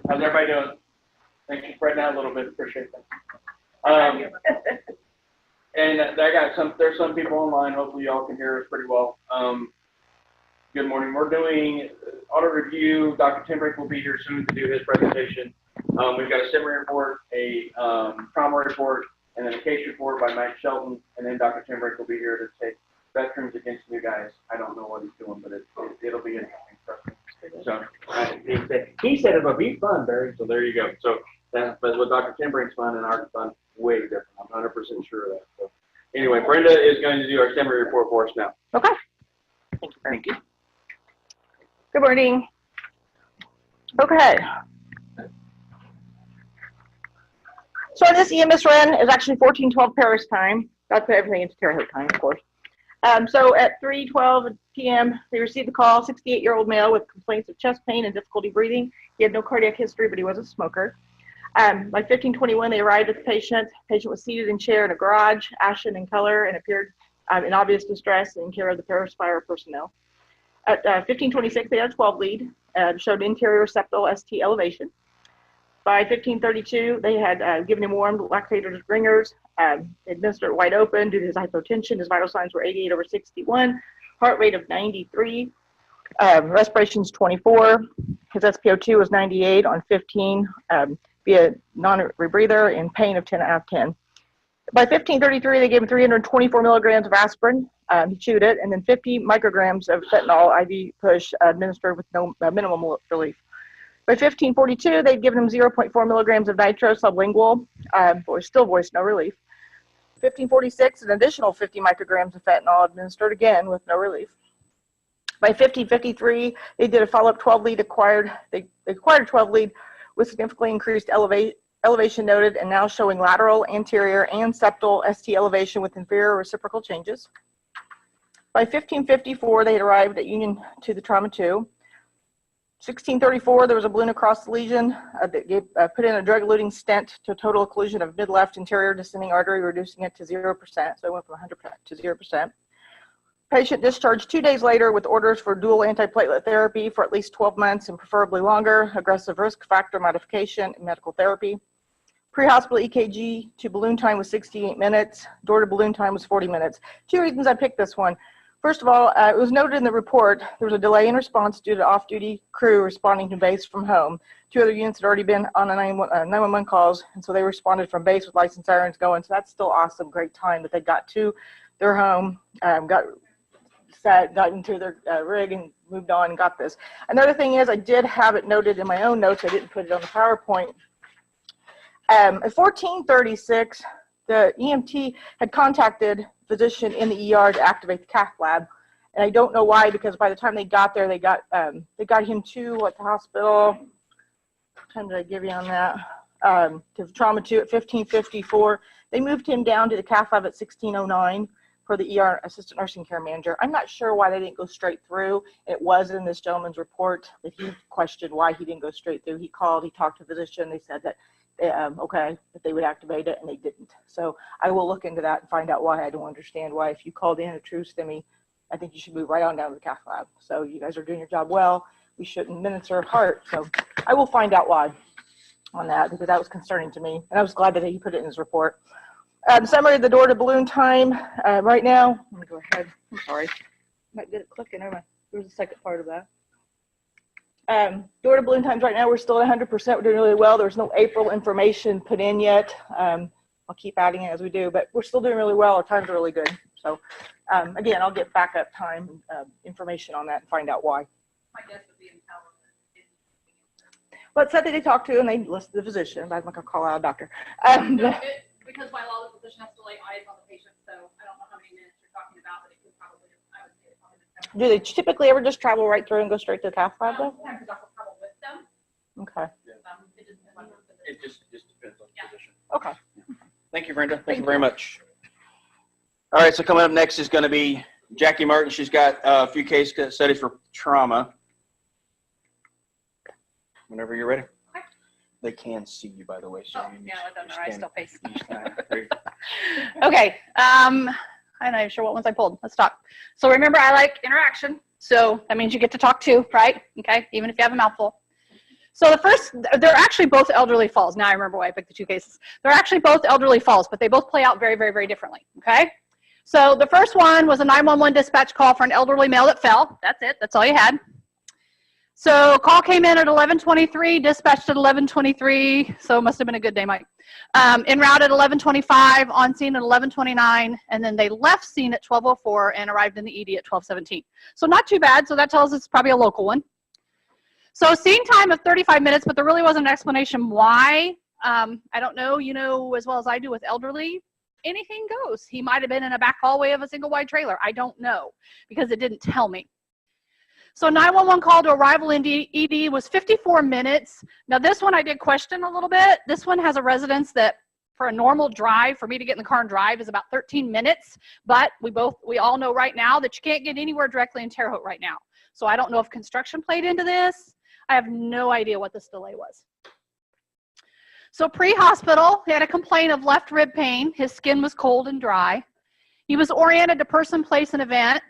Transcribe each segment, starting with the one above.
How's everybody doing? Thanks for spreading out a little bit. Appreciate that. And there's some people online. Hopefully y'all can hear us pretty well. Good morning. We're doing auto review. Dr. Timbrick will be here soon to do his presentation. We've got a summary report, a trauma report, and then a case report by Mike Shelton. And then Dr. Timbrick will be here to take veterans against new guys. I don't know what he's doing, but it'll be interesting. So he said it'll be fun, Barry. So there you go. So but with Dr. Timbrick's fun and our fun, way different. I'm 100% sure of that. So anyway, Brenda is going to do our summary report for us now. Okay. Thank you. Good morning. Okay. So this EMS run is actually 1412 Paris time. Got to put everything into Terre Haute time, of course. So at 3:12 p.m., they received a call, 68-year-old male with complaints of chest pain and difficulty breathing. He had no cardiac history, but he was a smoker. By 1521, they arrived at the patient. The patient was seated in a chair in a garage, ashen in color, and appeared in obvious distress in care of the Paraspire personnel. At 1526, they had a 12 lead, showed interior septal ST elevation. By 1532, they had given him warm lactated ringers, administered wide open due to his hypotension. His vital signs were 88/61, heart rate of 93, respirations 24. His SpO2 was 98 on 15 via non-rebreather and pain of 10 out of 10. By 1533, they gave him 324 milligrams of aspirin. He chewed it, and then 50 micrograms of fentanyl IV push administered with no minimum relief. By 1542, they'd given him 0.4 milligrams of nitro sublingual, still voiced no relief. 1546, an additional 50 micrograms of fentanyl administered again with no relief. By 1553, they did a follow-up 12 lead they acquired a 12 lead with significantly increased elevation noted and now showing lateral, anterior, and septal ST elevation with inferior reciprocal changes. By 1554, they had arrived at Union to the trauma 2. 1634, there was a balloon across the lesion that put in a drug-eluting stent to a total occlusion of mid-left anterior descending artery, reducing it to 0%. So it went from 100% to 0%. Patient discharged 2 days later with orders for dual antiplatelet therapy for at least 12 months and preferably longer, aggressive risk factor modification, and medical therapy. Pre-hospital EKG to balloon time was 68 minutes. Door to balloon time was 40 minutes. 2 reasons I picked this one. First of all, it was noted in the report there was a delay in response due to off-duty crew responding to base from home. 2 other units had already been on 911 calls, and so they responded from base with license sirens going. So that's still awesome, great time that they got to their home, got into their rig and moved on and got this. Another thing is I did have it noted in my own notes. I didn't put it on the PowerPoint. At 1436, the EMT had contacted physician in the ER to activate the cath lab, and I don't know why, because by the time they got there, they got him to the hospital. What time did I give you on that? To trauma 2 at 1554. They moved him down to the cath lab at 1609 for the ER assistant nursing care manager. I'm not sure why they didn't go straight through. It was in this gentleman's report that he questioned why he didn't go straight through. He called, he talked to the physician. They said that okay, that they would activate it, and they didn't. So I will look into that and find out why. I don't understand why. If you called in a true STEMI, I think you should move right on down to the cath lab. So you guys are doing your job well. We shouldn't minister heart. So I will find out why on that, because that was concerning to me. And I was glad that he put it in his report. Summary of the door to balloon time right now. Let me go ahead. I'm sorry. I'm not good at clicking. There was a second part of that. Door to balloon times right now, we're still at 100%. We're doing really well. There's no April information put in yet. I'll keep adding it as we do, but we're still doing really well. Our times are really good. So again, I'll get backup time information on that and find out why. My guess would be empowerment. Well, it said that they talked to and they listed the physician. I'm not going to call out a doctor. Because by law, the physician has to lay eyes on the patient, so I don't know how many minutes you're talking about, but it could probably, I would say, probably just do they typically ever just travel right through and go straight to the cath lab, though? sometimes the doctor will travel with them. Okay. It just depends on the physician. It just depends on the physician. Okay. Thank you, Brenda. Thank you very much. All right, so coming up next is going to be Jackie Martin. She's got a few case studies for trauma. Whenever you're ready. Okay. They can see you, by the way. So Yeah, I don't know. I still face. Okay. Okay. I'm not even sure what ones I pulled. Let's talk. So remember, I like interaction. So that means you get to talk too, right? Okay. Even if you have a mouthful. So the first, they're actually both elderly falls. Now I remember why I picked the two cases. They're actually both elderly falls, but they both play out very, very, very differently, okay? So the first one was a 911 dispatch call for an elderly male that fell. That's it, that's all you had. So call came in at 11:23, dispatched at 11:23, so it must have been a good day, Mike. En route at 11:25, on scene at 11:29, and then they left scene at 12:04 and arrived in the ED at 12:17. So not too bad, so that tells us it's probably a local one. So scene time of 35 minutes, but there really wasn't an explanation why. I don't know, you know as well as I do with elderly, anything goes. He might have been in a back hallway of a single wide trailer. I don't know, because it didn't tell me. So 911 call to arrival in ED was 54 minutes. Now this one I did question a little bit. This one has a residence that for a normal drive, for me to get in the car and drive, is about 13 minutes. But we all know right now that you can't get anywhere directly in Terre Haute right now. So I don't know if construction played into this. I have no idea what this delay was. So pre-hospital, he had a complaint of left rib pain. His skin was cold and dry. He was oriented to person, place, and event.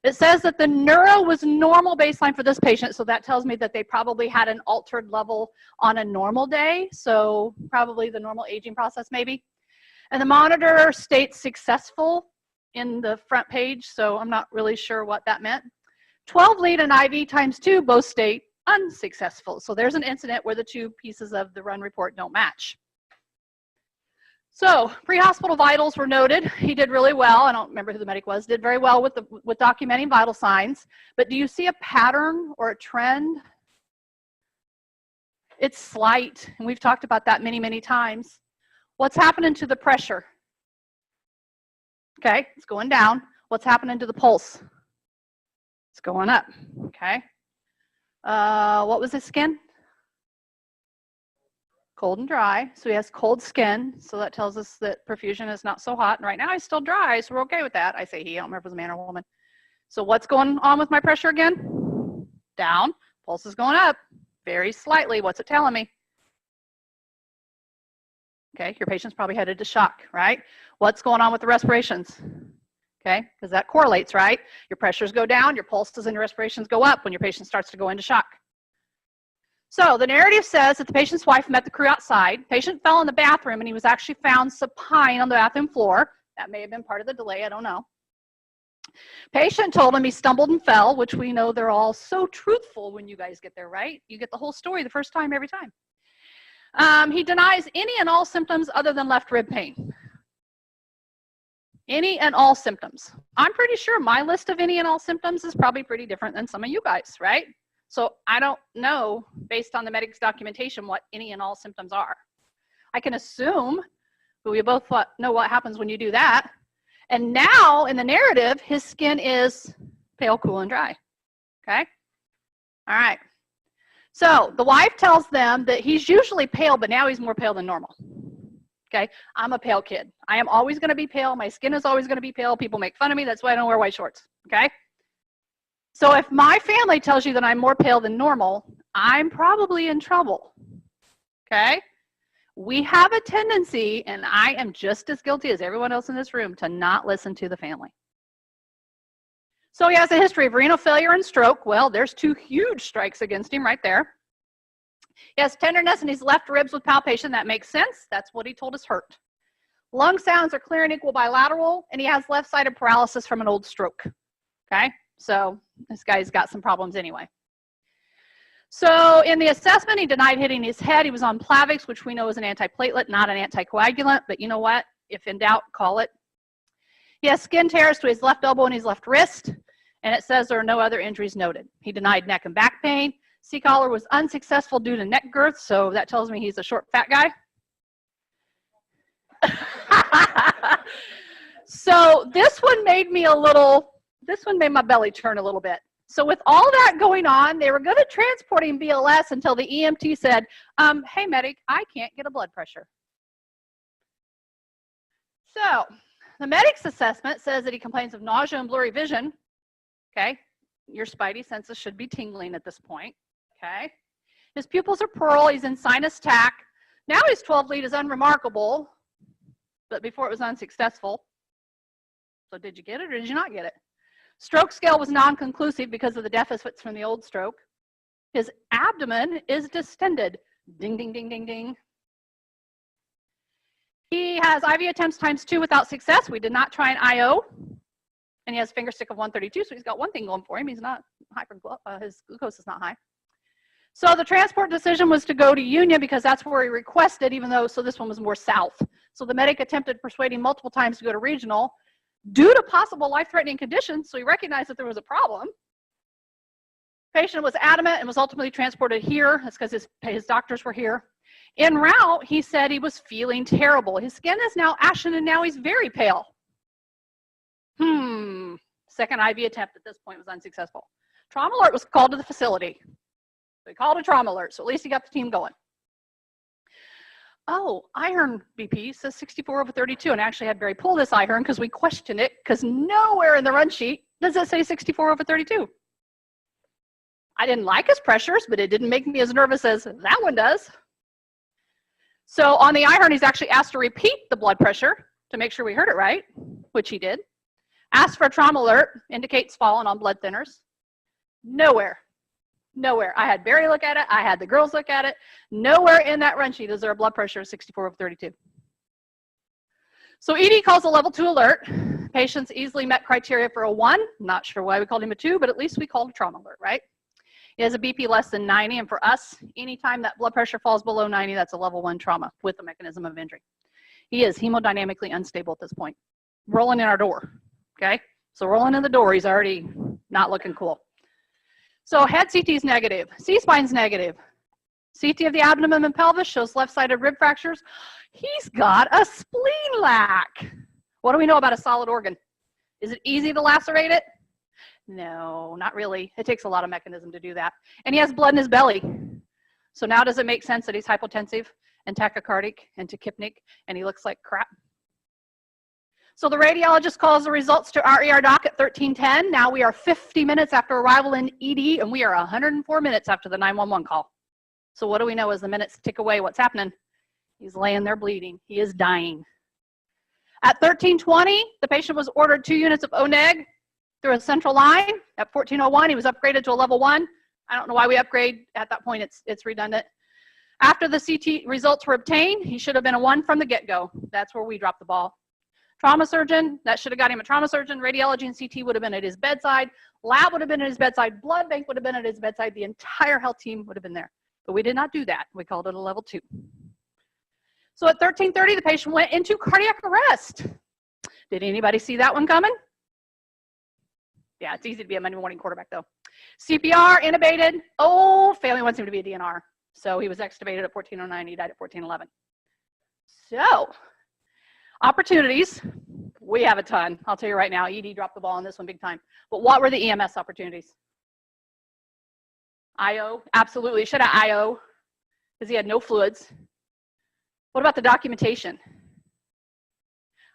It says that the neuro was normal baseline for this patient, so that tells me that they probably had an altered level on a normal day, so probably the normal aging process maybe. And the monitor states successful in the front page, so I'm not really sure what that meant. 12 lead and IV times 2 both state unsuccessful, so there's an incident where the two pieces of the run report don't match. So pre-hospital vitals were noted. He did really well. I don't remember who the medic was. Did very well with documenting vital signs. But do you see a pattern or a trend? It's slight, and we've talked about that many, many times. What's happening to the pressure? Okay, it's going down. What's happening to the pulse? It's going up. Okay. What was his skin? Cold and dry, so he has cold skin, so that tells us that perfusion is not so hot. And right now he's still dry, so we're okay with that. I say he, I don't remember if it was a man or a woman. So what's going on with my pressure again? Down, pulse is going up, very slightly. What's it telling me? Okay, your patient's probably headed to shock, right? What's going on with the respirations? Okay, because that correlates, right? Your pressures go down, your pulses and your respirations go up when your patient starts to go into shock. So the narrative says that the patient's wife met the crew outside. Patient fell in the bathroom and he was actually found supine on the bathroom floor. That may have been part of the delay, I don't know. Patient told him he stumbled and fell, which we know they're all so truthful when you guys get there, right? You get the whole story the first time, every time. He denies any and all symptoms other than left rib pain. Any and all symptoms. I'm pretty sure my list of any and all symptoms is probably pretty different than some of you guys, right? So I don't know, based on the medic's documentation, what any and all symptoms are. I can assume, but we both know what happens when you do that. And now, in the narrative, his skin is pale, cool, and dry. Okay? All right. So the wife tells them that he's usually pale, but now he's more pale than normal. Okay? I'm a pale kid. I am always going to be pale. My skin is always going to be pale. People make fun of me. That's why I don't wear white shorts. Okay? So if my family tells you that I'm more pale than normal, I'm probably in trouble, okay? We have a tendency, and I am just as guilty as everyone else in this room, to not listen to the family. So he has a history of renal failure and stroke. Well, there's 2 huge strikes against him right there. He has tenderness in his left ribs with palpation. That makes sense. That's what he told us hurt. Lung sounds are clear and equal bilateral, and he has left-sided paralysis from an old stroke, okay? So this guy's got some problems anyway. So in the assessment, he denied hitting his head. He was on Plavix, which we know is an antiplatelet, not an anticoagulant. But you know what? If in doubt, call it. He has skin tears to his left elbow and his left wrist. And it says there are no other injuries noted. He denied neck and back pain. C-collar was unsuccessful due to neck girth. So that tells me he's a short, fat guy. So this one made me this one made my belly turn a little bit. So with all that going on, they were going to transport him BLS until the EMT said, hey, medic, I can't get a blood pressure. So the medic's assessment says that he complains of nausea and blurry vision. Okay, your spidey senses should be tingling at this point. Okay, his pupils are pearl. He's in sinus tach. Now his 12 lead is unremarkable, but before it was unsuccessful. So did you get it or did you not get it? Stroke scale was non-conclusive because of the deficits from the old stroke. His abdomen is distended. Ding, ding, ding, ding, ding. He has IV attempts ×2 without success. We did not try an IO. And he has finger stick of 132, so he's got one thing going for him. He's not his glucose is not high. So the transport decision was to go to Union because that's where he requested, even though, so this one was more south. So the medic attempted persuading multiple times to go to regional due to possible life-threatening conditions, so he recognized that there was a problem. Patient was adamant and was ultimately transported here. That's because his doctors were here. En route, he said he was feeling terrible. His skin is now ashen and now he's very pale. Second IV attempt at this point was unsuccessful. Trauma alert was called to the facility. They called a trauma alert, so at least he got the team going. Oh, iron BP says 64/32, and I actually had Barry pull this iron because we questioned it, because nowhere in the run sheet does it say 64/32. I didn't like his pressures, but it didn't make me as nervous as that one does. So on the iron, he's actually asked to repeat the blood pressure to make sure we heard it right, which he did. Asked for a trauma alert, indicates fallen on blood thinners. Nowhere. Nowhere. I had Barry look at it. I had the girls look at it. Nowhere in that run sheet is there a blood pressure of 64/32. So ED calls a level 2 alert. Patients easily met criteria for a 1. Not sure why we called him a 2, but at least we called a trauma alert, right? He has a BP less than 90, and for us, anytime that blood pressure falls below 90, that's a level 1 trauma with a mechanism of injury. He is hemodynamically unstable at this point. Rolling in our door, okay? So rolling in the door, he's already not looking cool. So head CT is negative, C-spine's negative. CT of the abdomen and pelvis shows left-sided rib fractures. He's got a spleen lac. What do we know about a solid organ? Is it easy to lacerate it? No, not really. It takes a lot of mechanism to do that. And he has blood in his belly. So now does it make sense that he's hypotensive and tachycardic and tachypnic and he looks like crap? So the radiologist calls the results to our ER doc at 13:10. Now we are 50 minutes after arrival in ED, and we are 104 minutes after the 911 call. So what do we know as the minutes tick away? What's happening? He's laying there bleeding. He is dying. At 13:20, the patient was ordered 2 units of ONEG through a central line. At 14:01, he was upgraded to a level 1. I don't know why we upgrade. At that point, it's redundant. After the CT results were obtained, he should have been a 1 from the get-go. That's where we dropped the ball. Trauma surgeon, that should have got him a trauma surgeon. Radiology and CT would have been at his bedside. Lab would have been at his bedside. Blood bank would have been at his bedside. The entire health team would have been there. But we did not do that. We called it a level 2. So at 13:30, the patient went into cardiac arrest. Did anybody see that one coming? Yeah, it's easy to be a Monday morning quarterback, though. CPR, intubated. Oh, family wants him to be a DNR. So he was extubated at 14:09. He died at 14:11. So, opportunities, we have a ton. I'll tell you right now, ED dropped the ball on this one big time. But what were the EMS opportunities? IO, absolutely. Should have IO because he had no fluids. What about the documentation?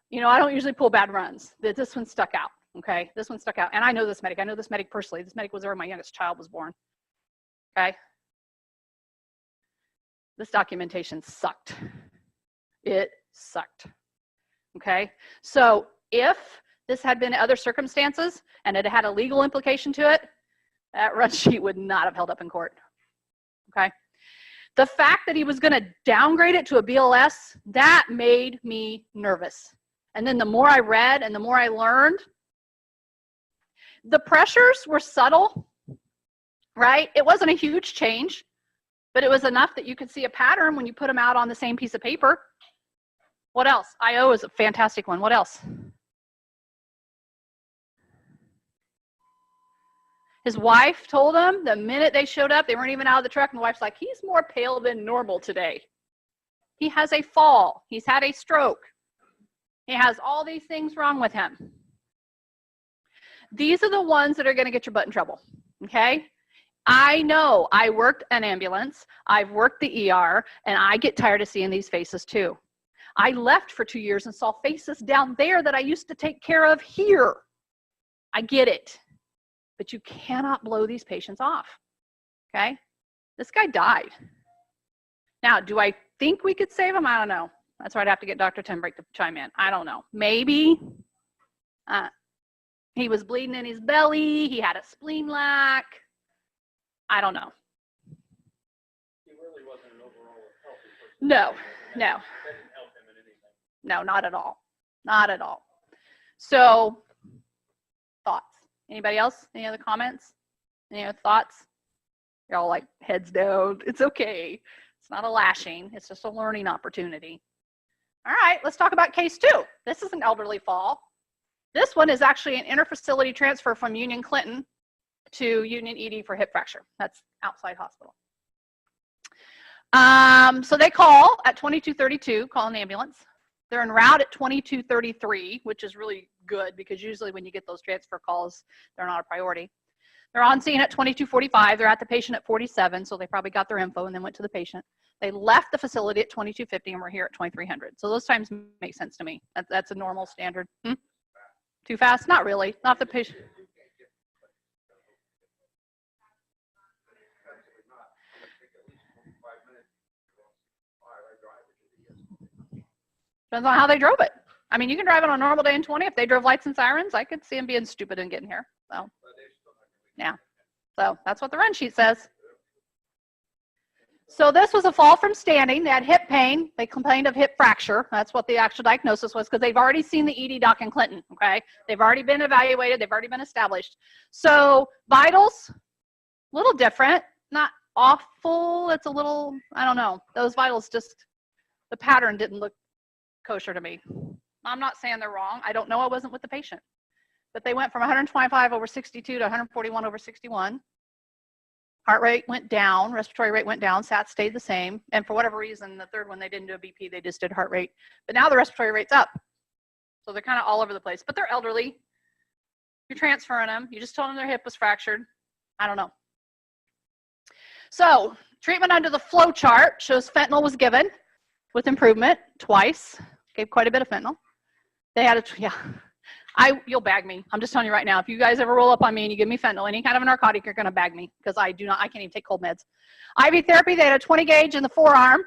You know, I don't usually pull bad runs. This one stuck out, okay? This one stuck out. And I know this medic. I know this medic personally. This medic was there when my youngest child was born, okay? This documentation sucked. It sucked. Okay, so if this had been other circumstances and it had a legal implication to it, that run sheet would not have held up in court. Okay, the fact that he was going to downgrade it to a BLS, that made me nervous. And then the more I read and the more I learned, the pressures were subtle, right? It wasn't a huge change, but it was enough that you could see a pattern when you put them out on the same piece of paper. What else? IO is a fantastic one. What else? His wife told him the minute they showed up, they weren't even out of the truck, and the wife's like, he's more pale than normal today. He has a fall. He's had a stroke. He has all these things wrong with him. These are the ones that are going to get your butt in trouble, okay? I know. I worked an ambulance. I've worked the ER, and I get tired of seeing these faces too. I left for 2 years and saw faces down there that I used to take care of here. I get it. But you cannot blow these patients off, okay? This guy died. Now, do I think we could save him? I don't know. That's why I'd have to get Dr. Tenbrake to chime in. I don't know. Maybe. He was bleeding in his belly. He had a spleen lac. I don't know. wasn't an overall healthy person. No, no. That didn't help him in anything. No, not at all. Not at all. So, thoughts? Anybody else? Any other comments? Any other thoughts? You're all like, heads down. It's okay. It's not a lashing. It's just a learning opportunity. All right, let's talk about case 2. This is an elderly fall. This one is actually an interfacility transfer from Union Clinton to Union ED for hip fracture. That's outside hospital. So they call at 2232, call an ambulance. They're en route at 2233, which is really good because usually when you get those transfer calls, they're not a priority. They're on scene at 2245. They're at the patient at 47, so they probably got their info and then went to the patient. They left the facility at 2250 and we're here at 2300. So those times make sense to me. That's a normal standard. Too fast? Not really. Not the patient. Depends on how they drove it. I mean, you can drive it on a normal day in 20. If they drove lights and sirens, I could see them being stupid and getting here. So, yeah. So that's what the run sheet says. So this was a fall from standing. They had hip pain. They complained of hip fracture. That's what the actual diagnosis was because they've already seen the ED doc in Clinton, okay? They've already been evaluated. They've already been established. So vitals, a little different. Not awful. It's a little, I don't know. Those vitals just, the pattern didn't look kosher to me. I'm not saying they're wrong. I don't know. I wasn't with the patient. But they went from 125 over 62 to 141 over 61. Heart rate went down, respiratory rate went down, SAT stayed the same. And for whatever reason, the third one, they didn't do a BP, they just did heart rate. But now the respiratory rate's up. So they're kind of all over the place. But they're elderly. You're transferring them. You just told them their hip was fractured. I don't know. So treatment under the flow chart shows fentanyl was given with improvement twice. Gave quite a bit of fentanyl. They had a, yeah. You'll bag me. I'm just telling you right now, if you guys ever roll up on me and you give me fentanyl, any kind of a narcotic, you're going to bag me because I can't even take cold meds. IV therapy, they had a 20 gauge in the forearm,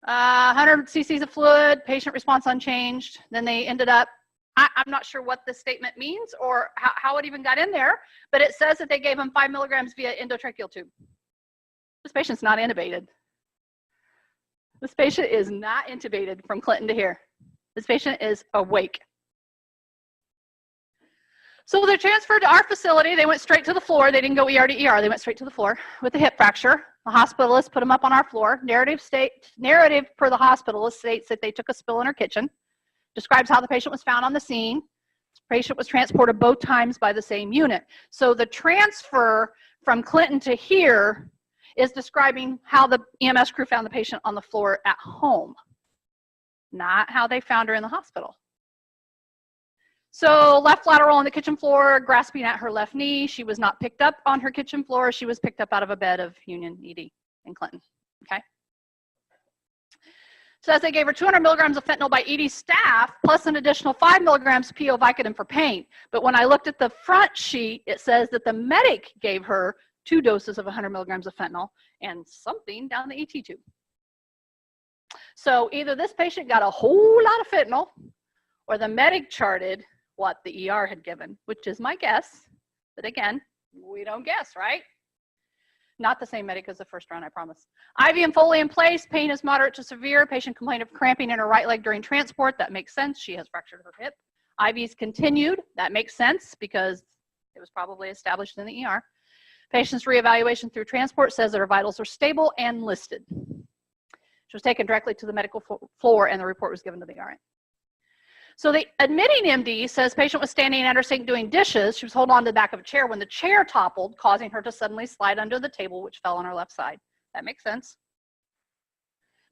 100 cc's of fluid, patient response unchanged. Then they ended up, I'm not sure what this statement means or how it even got in there, but it says that they gave him 5 milligrams via endotracheal tube. This patient's not intubated. This patient is not intubated from Clinton to here. This patient is awake. So they're transferred to our facility. They went straight to the floor. They didn't go ER to ER. They went straight to the floor with a hip fracture. The hospitalist put them up on our floor. Narrative per the hospitalist states that they took a spill in her kitchen. Describes how the patient was found on the scene. The patient was transported both times by the same unit. So the transfer from Clinton to here is describing how the EMS crew found the patient on the floor at home, not how they found her in the hospital. So left lateral on the kitchen floor, grasping at her left knee. She was not picked up on her kitchen floor. She was picked up out of a bed of Union ED in Clinton, okay? Says they gave her 200 milligrams of fentanyl by ED staff, plus an additional 5 milligrams PO Vicodin for pain. But when I looked at the front sheet, it says that the medic gave her 2 doses of 100 milligrams of fentanyl and something down the ET tube. So either this patient got a whole lot of fentanyl or the medic charted what the ER had given, which is my guess. But again, we don't guess, right? Not the same medic as the first round, I promise. IV and Foley in place. Pain is moderate to severe. Patient complained of cramping in her right leg during transport. That makes sense. She has fractured her hip. IVs continued. That makes sense because it was probably established in the ER. Patient's reevaluation through transport says that her vitals are stable and listed. She was taken directly to the medical floor and the report was given to the RN. So the admitting MD says patient was standing at her sink doing dishes. She was holding on to the back of a chair when the chair toppled, causing her to suddenly slide under the table, which fell on her left side. That makes sense.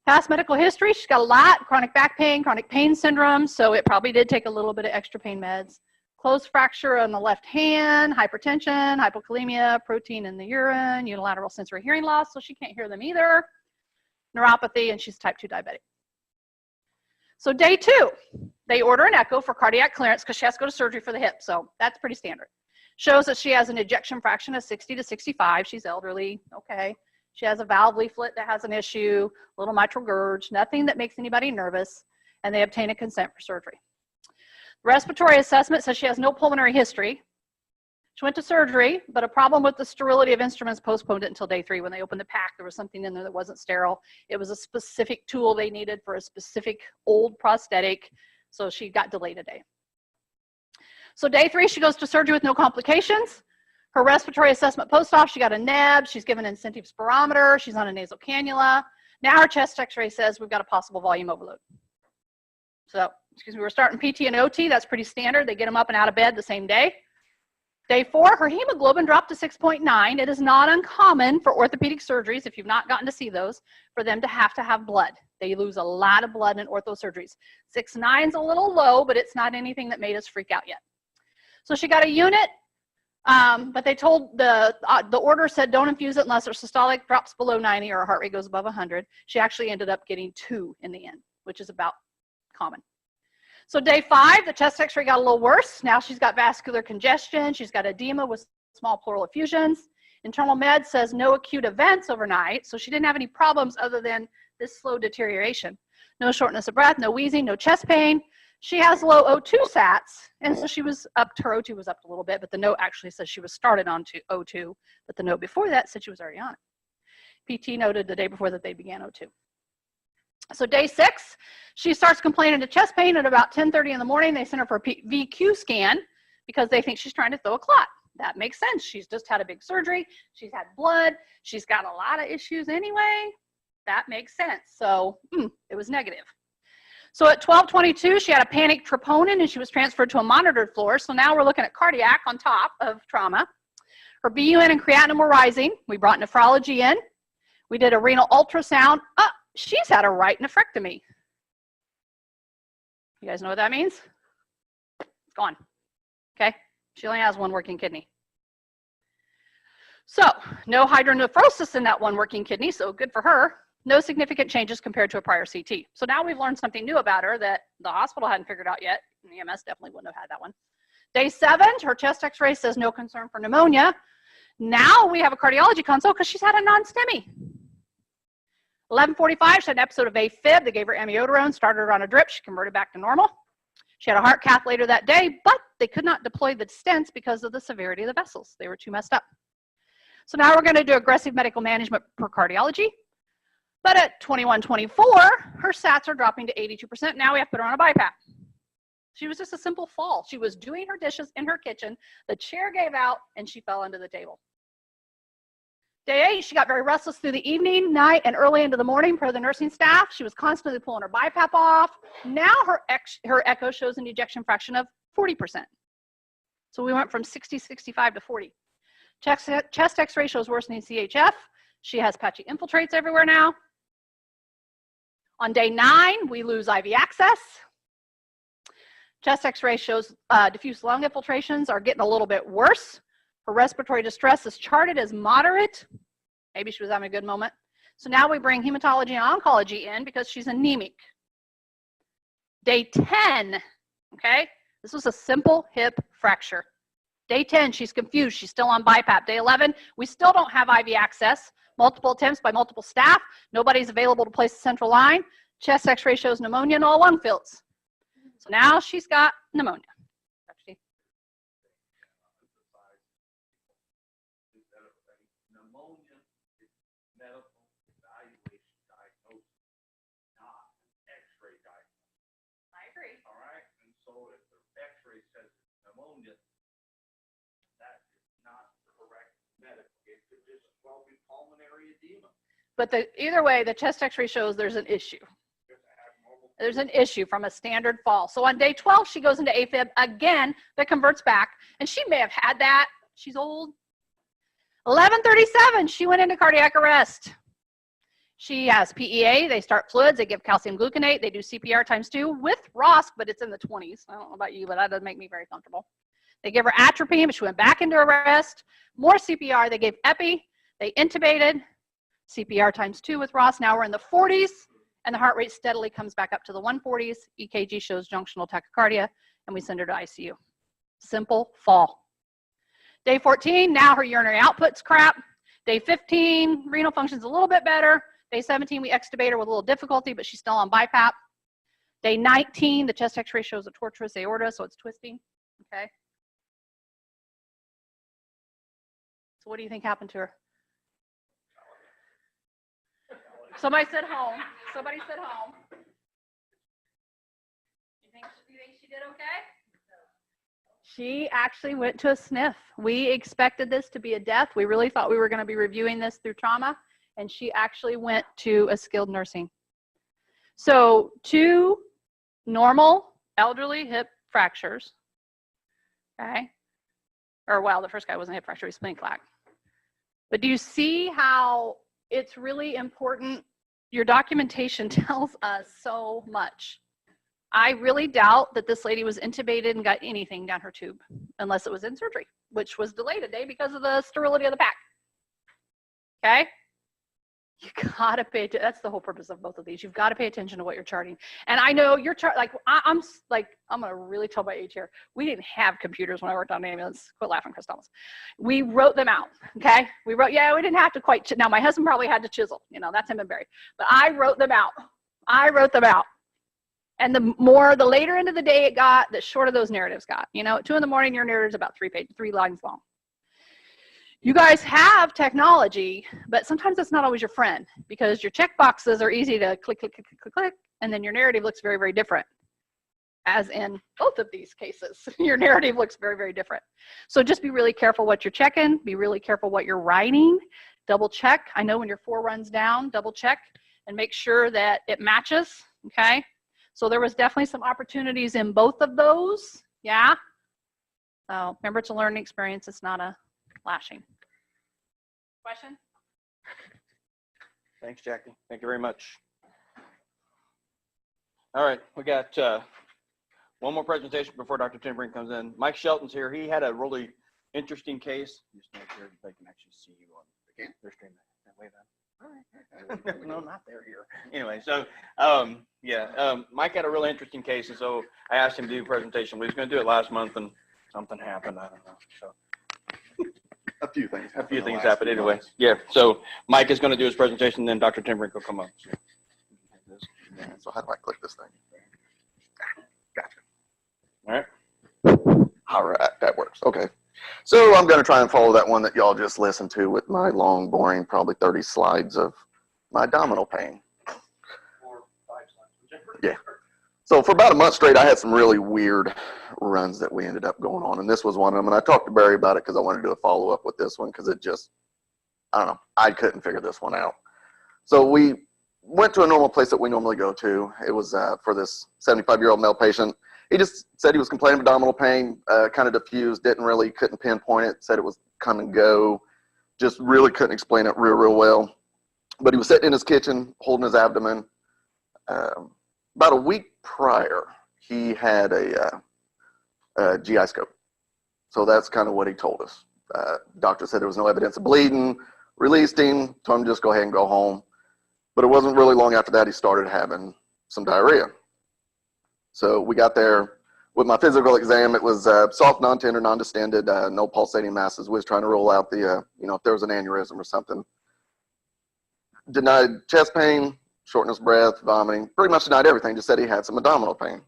Past medical history, she's got a lot, chronic back pain, chronic pain syndrome, so it probably did take a little bit of extra pain meds. Closed fracture on the left hand, hypertension, hypokalemia, protein in the urine, unilateral sensory hearing loss, so she can't hear them either. Neuropathy, and she's type 2 diabetic. So day 2, they order an echo for cardiac clearance because she has to go to surgery for the hip, so that's pretty standard. Shows that she has an ejection fraction of 60 to 65. She's elderly, okay. She has a valve leaflet that has an issue, little mitral gurge, nothing that makes anybody nervous, and they obtain a consent for surgery. Respiratory assessment says she has no pulmonary history. She went to surgery, but a problem with the sterility of instruments postponed it until day 3. When they opened the pack, there was something in there that wasn't sterile. It was a specific tool they needed for a specific old prosthetic, so she got delayed a day. So day 3, she goes to surgery with no complications. Her respiratory assessment post-op, she got a neb, she's given an incentive spirometer, she's on a nasal cannula. Now her chest x-ray says we've got a possible volume overload. So, excuse me, we're starting PT and OT, that's pretty standard. They get them up and out of bed the same day. Day 4, her hemoglobin dropped to 6.9. It is not uncommon for orthopedic surgeries, if you've not gotten to see those, for them to have blood. They lose a lot of blood in ortho surgeries. 6.9 is a little low, but it's not anything that made us freak out yet. So she got a unit, but they told the order said don't infuse it unless her systolic drops below 90 or her heart rate goes above 100. She actually ended up getting 2 in the end, which is about common. So day 5, the chest x-ray got a little worse. Now she's got vascular congestion. She's got edema with small pleural effusions. Internal med says no acute events overnight. So she didn't have any problems other than this slow deterioration. No shortness of breath, no wheezing, no chest pain. She has low O2 sats. And so she was up, her O2 was up a little bit, but the note actually says she was started on O2. But the note before that said she was already on it. PT noted the day before that they began O2. So day 6, she starts complaining of chest pain at about 10:30 in the morning. They send her for a VQ scan because they think she's trying to throw a clot. That makes sense. She's just had a big surgery. She's had blood. She's got a lot of issues anyway. That makes sense. So it was negative. So at 12:22, she had a panic troponin and she was transferred to a monitored floor. So now we're looking at cardiac on top of trauma. Her BUN and creatinine were rising. We brought nephrology in. We did a renal ultrasound. She's had a right nephrectomy. You guys know what that means? It's gone. Okay? She only has one working kidney. So, no hydronephrosis in that one working kidney, so good for her. No significant changes compared to a prior CT. So now we've learned something new about her that the hospital hadn't figured out yet. And the EMS definitely wouldn't have had that one. Day 7, her chest x-ray says no concern for pneumonia. Now we have a cardiology consult because she's had a non-STEMI. 11:45, she had an episode of AFib. They gave her amiodarone, started her on a drip. She converted back to normal. She had a heart cath later that day, but they could not deploy the stents because of the severity of the vessels. They were too messed up. So now we're going to do aggressive medical management per cardiology. But at 21:24, her sats are dropping to 82%. Now we have to put her on a BiPAP. She was just a simple fall. She was doing her dishes in her kitchen. The chair gave out, and she fell under the table. Day 8, she got very restless through the evening, night, and early into the morning per the nursing staff. She was constantly pulling her BiPAP off. Now her echo shows an ejection fraction of 40%. So we went from 60, 65 to 40. Chest x-ray shows worsening CHF. She has patchy infiltrates everywhere now. On day 9, we lose IV access. Chest x-ray shows diffuse lung infiltrations are getting a little bit worse. Her respiratory distress is charted as moderate. Maybe she was having a good moment. So now we bring hematology and oncology in because she's anemic. Day 10, okay? This was a simple hip fracture. Day 10, she's confused. She's still on BiPAP. Day 11, we still don't have IV access. Multiple attempts by multiple staff. Nobody's available to place the central line. Chest x-ray shows pneumonia in all lung fields. So now she's got pneumonia. Pulmonary edema. But either way, the chest x-ray shows there's an issue. There's an issue from a standard fall. So on day 12, she goes into AFib again, that converts back. And she may have had that. She's old. 11:37, she went into cardiac arrest. She has PEA. They start fluids. They give calcium gluconate. They do CPR ×2 with ROSC, but it's in the 20s. I don't know about you, but that doesn't make me very comfortable. They give her atropine, but she went back into arrest. More CPR. They gave epi. They intubated. CPR ×2 with ROSC. Now we're in the 40s, and the heart rate steadily comes back up to the 140s. EKG shows junctional tachycardia, and we send her to ICU. Simple fall. Day 14, now her urinary output's crap. Day 15, renal function's a little bit better. Day 17, we extubate her with a little difficulty, but she's still on BiPAP. Day 19, the chest x-ray shows a tortuous aorta, so it's twisting, okay? So what do you think happened to her? Somebody said home. Somebody said home. You think she did okay? She actually went to a sniff. We expected this to be a death. We really thought we were going to be reviewing this through trauma, and she actually went to a skilled nursing. So 2 normal elderly hip fractures, okay? Or well, the first guy wasn't a hip fracture, he was splenic clack. But do you see how it's really important? Your documentation tells us so much. I really doubt that this lady was intubated and got anything down her tube, unless it was in surgery, which was delayed a day because of the sterility of the pack. Okay? You gotta pay attention. That's the whole purpose of both of these. You've got to pay attention to what you're charting. And I know you're like I'm gonna really tell my age here. We didn't have computers when I worked on ambulance. Quit laughing, Chris Thomas. We wrote them out. Okay, we didn't have to quite. Now my husband probably had to chisel. You know, that's him and Barry. But I wrote them out. And the later into the day it got, the shorter those narratives got. You know, at 2 in the morning, your narrative's about 3 lines long. You guys have technology, but sometimes it's not always your friend, because your check boxes are easy to click, click, click, click, click, and then your narrative looks very, very different. As in both of these cases, your narrative looks very, very different. So just be really careful what you're checking. Be really careful what you're writing. Double check. I know when your 4 runs down, double check and make sure that it matches, okay? So there was definitely some opportunities in both of those, yeah? So remember, it's a learning experience. It's not a lashing. Question? Thanks, Jackie. Thank you very much. All right, we got one more presentation before Dr. Timbering comes in. Mike Shelton's here. He had a really interesting case. Just make sure they can actually see you on their stream. Wave that. No, not there here. Anyway, so Mike had a really interesting case, and so I asked him to do a presentation. We was going to do it last month, and something happened. I don't know. So A few things happened anyway. Yeah. So Mike is going to do his presentation, then Dr. Timbering will come up. So how do I click this thing? Gotcha. All right. All right, that works. Okay. So I'm going to try and follow that one that y'all just listened to with my long, boring, probably 30 slides of my abdominal pain. Yeah. So for about a month straight, I had some really weird runs that we ended up going on, and this was one of them. And I talked to Barry about it because I wanted to do a follow-up with this one because it just, I don't know, I couldn't figure this one out. So we went to a normal place that we normally go to. It was for this 75-year-old male patient. He just said he was complaining of abdominal pain, kind of diffused, couldn't pinpoint it, said it was come and go, just really couldn't explain it real well. But he was sitting in his kitchen, holding his abdomen. About a week prior, he had a GI scope. So that's kind of what he told us. Doctor said there was no evidence of bleeding, released him, told him to just go ahead and go home. But it wasn't really long after that he started having some diarrhea. So we got there with my physical exam. It was soft, non-tender, non-distended, no pulsating masses. We was trying to rule out the, if there was an aneurysm or something. Denied chest pain, shortness of breath, vomiting, pretty much denied everything, just said he had some abdominal pain.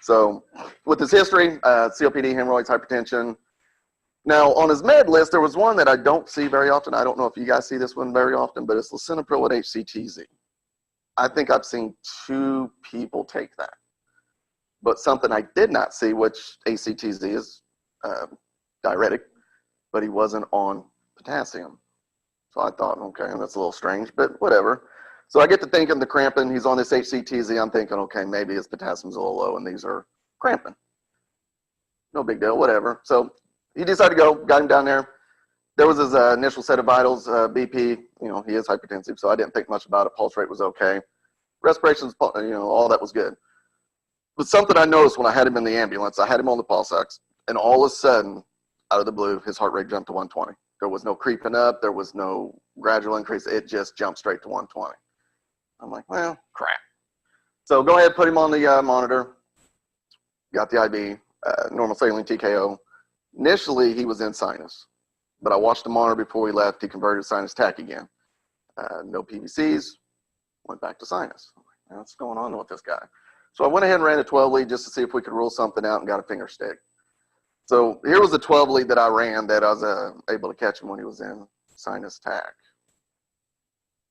So with his history, COPD, hemorrhoids, hypertension. Now on his med list, there was one that I don't see very often. I don't know if you guys see this one very often, but it's lisinopril with HCTZ. I think I've seen 2 people take that. But something I did not see, which ACTZ is diuretic, but he wasn't on potassium. So I thought, okay, that's a little strange, but whatever. So I get to thinking the cramping, he's on this HCTZ. I'm thinking, okay, maybe his potassium's a little low and these are cramping. No big deal, whatever. So he decided to go, got him down there. There was his initial set of vitals, BP, he is hypertensive, so I didn't think much about it. Pulse rate was okay. Respirations, all that was good. But something I noticed when I had him in the ambulance, I had him on the pulse ox, and all of a sudden, out of the blue, his heart rate jumped to 120. There was no creeping up. There was no gradual increase. It just jumped straight to 120. I'm like, well, crap. So go ahead, put him on the monitor. Got the IV, normal saline TKO. Initially, he was in sinus, but I watched the monitor before he left. He converted to sinus tach again. No PVCs, went back to sinus. I'm like, what's going on with this guy? So I went ahead and ran a 12 lead just to see if we could rule something out and got a finger stick. So here was the 12 lead that I ran that I was able to catch him when he was in sinus tach.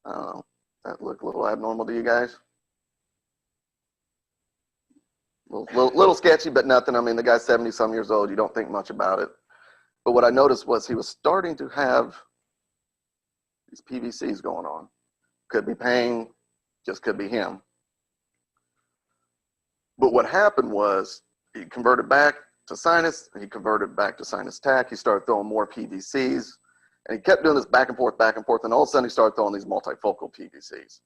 I don't know. That looked a little abnormal to you guys? Little sketchy, but nothing. I mean, the guy's 70-some years old. You don't think much about it. But what I noticed was he was starting to have these PVCs going on. Could be pain, just could be him. But what happened was he converted back to sinus, he converted back to sinus tach. He started throwing more PVCs, and he kept doing this back and forth, and all of a sudden he started throwing these multifocal PVCs.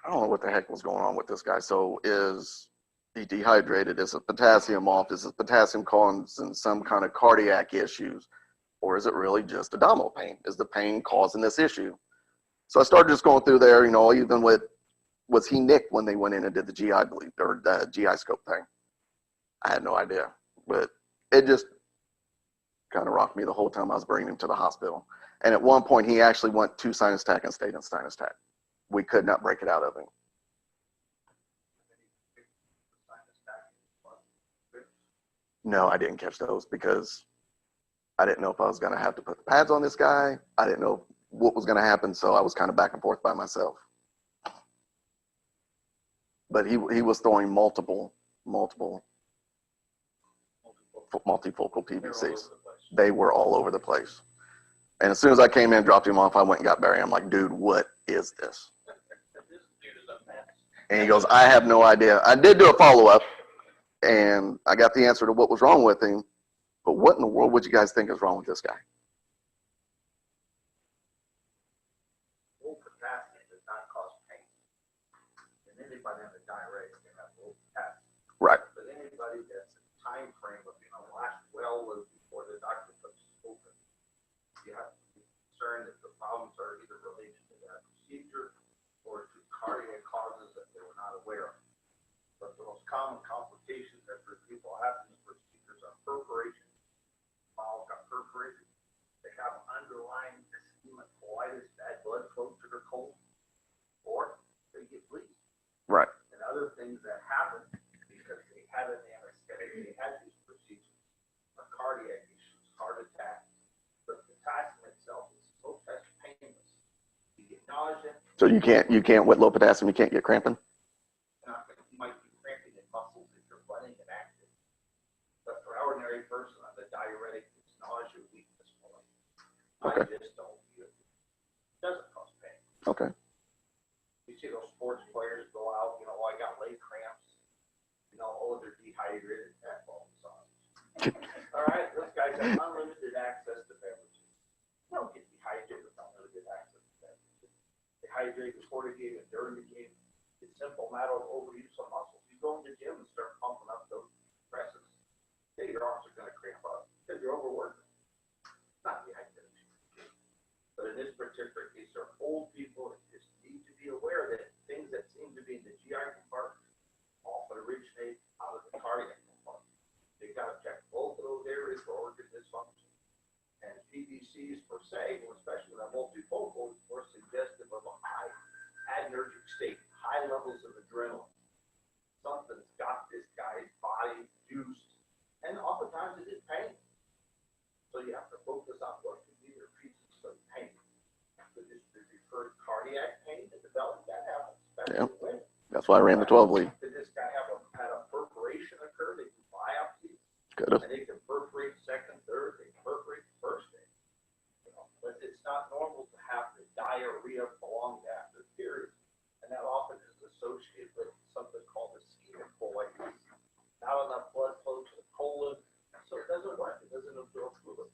I don't know what the heck was going on with this guy. So is he dehydrated? Is it potassium off? Is it potassium causing some kind of cardiac issues? Or is it really just abdominal pain? Is the pain causing this issue? So I started just going through there, you know, even with, was he nicked when they went in and did the GI bleed or the GI scope thing? I had no idea, but it just kind of rocked me the whole time I was bringing him to the hospital. And at one point he actually went to sinus tach and stayed in sinus tach. We could not break it out of him. No, I didn't catch those because I didn't know if I was going to have to put the pads on this guy. I didn't know what was going to happen, so I was kind of back and forth by myself. But he was throwing multiple multifocal PVCs. They were all over the place. And as soon as I came in, dropped him off, I went and got Barry. I'm like, dude, what is this? And he goes, I have no idea. I did do a follow-up, and I got the answer to what was wrong with him. But what in the world would you guys think is wrong with this guy? Low potassium does not cause pain. And anybody on the diuretic can have low potassium. Right. But anybody that's in time frame of, you know, last well before the doctor puts it open, you have to be concerned that the problems are either related to that procedure or to cardiac causes that they were not aware of. But the most common complications that people have in these procedures are perforation. Valves got perforated. They have underlying ischemic colitis, bad blood flow to their colon, or they get bleeding. Right. And other things that happen because they had an anesthetic, they had these procedures, are cardiac issues, heart attacks. But the potassium itself is so painless. You get nausea. So you can't with low potassium, you can't get cramping? You might be cramping in muscles if you're running and active. But for ordinary person on the diuretic, it's nausea, weakness, point. Okay. I just don't feel it. It doesn't cause pain. Okay. You see those sports players go out, you know, I got leg cramps. You know, oh, they're dehydrated. That falls on. All right, this guy's got unlimited access to beverages. You don't get dehydrated with unlimited access to beverages. Dehydrate before the game and during the game. It's simple matter of overuse of muscles. You go in the gym and start pumping up those presses. Yeah, your arms are going to cramp up because you're overworking. It's not dehydration. But in this particular case, there are old people that just need to be aware that things that seem to be in the GI compartment often originate out of the cardiac compartment. They've got to check both of those areas for organ dysfunction. And PVCs per se, especially when they're multifocal, is more suggestive of a high adrenergic state, high levels of adrenaline. Something's got this guy's body juiced, and oftentimes it is pain. So you have to focus on what can be your reasons for pain. So just the referred cardiac pain that develops, that happens. Yeah. That's why I ran the 12 lead. Did this guy had a perforation occur? They can biopsy. Could have. And they can perforate second, third, they can perforate first day. You know, but it's not normal to have the diarrhea prolonged after periods. And that often is associated with something called ischemic colitis. Not enough blood flow to the colon, so it doesn't work. It doesn't absorb fluid.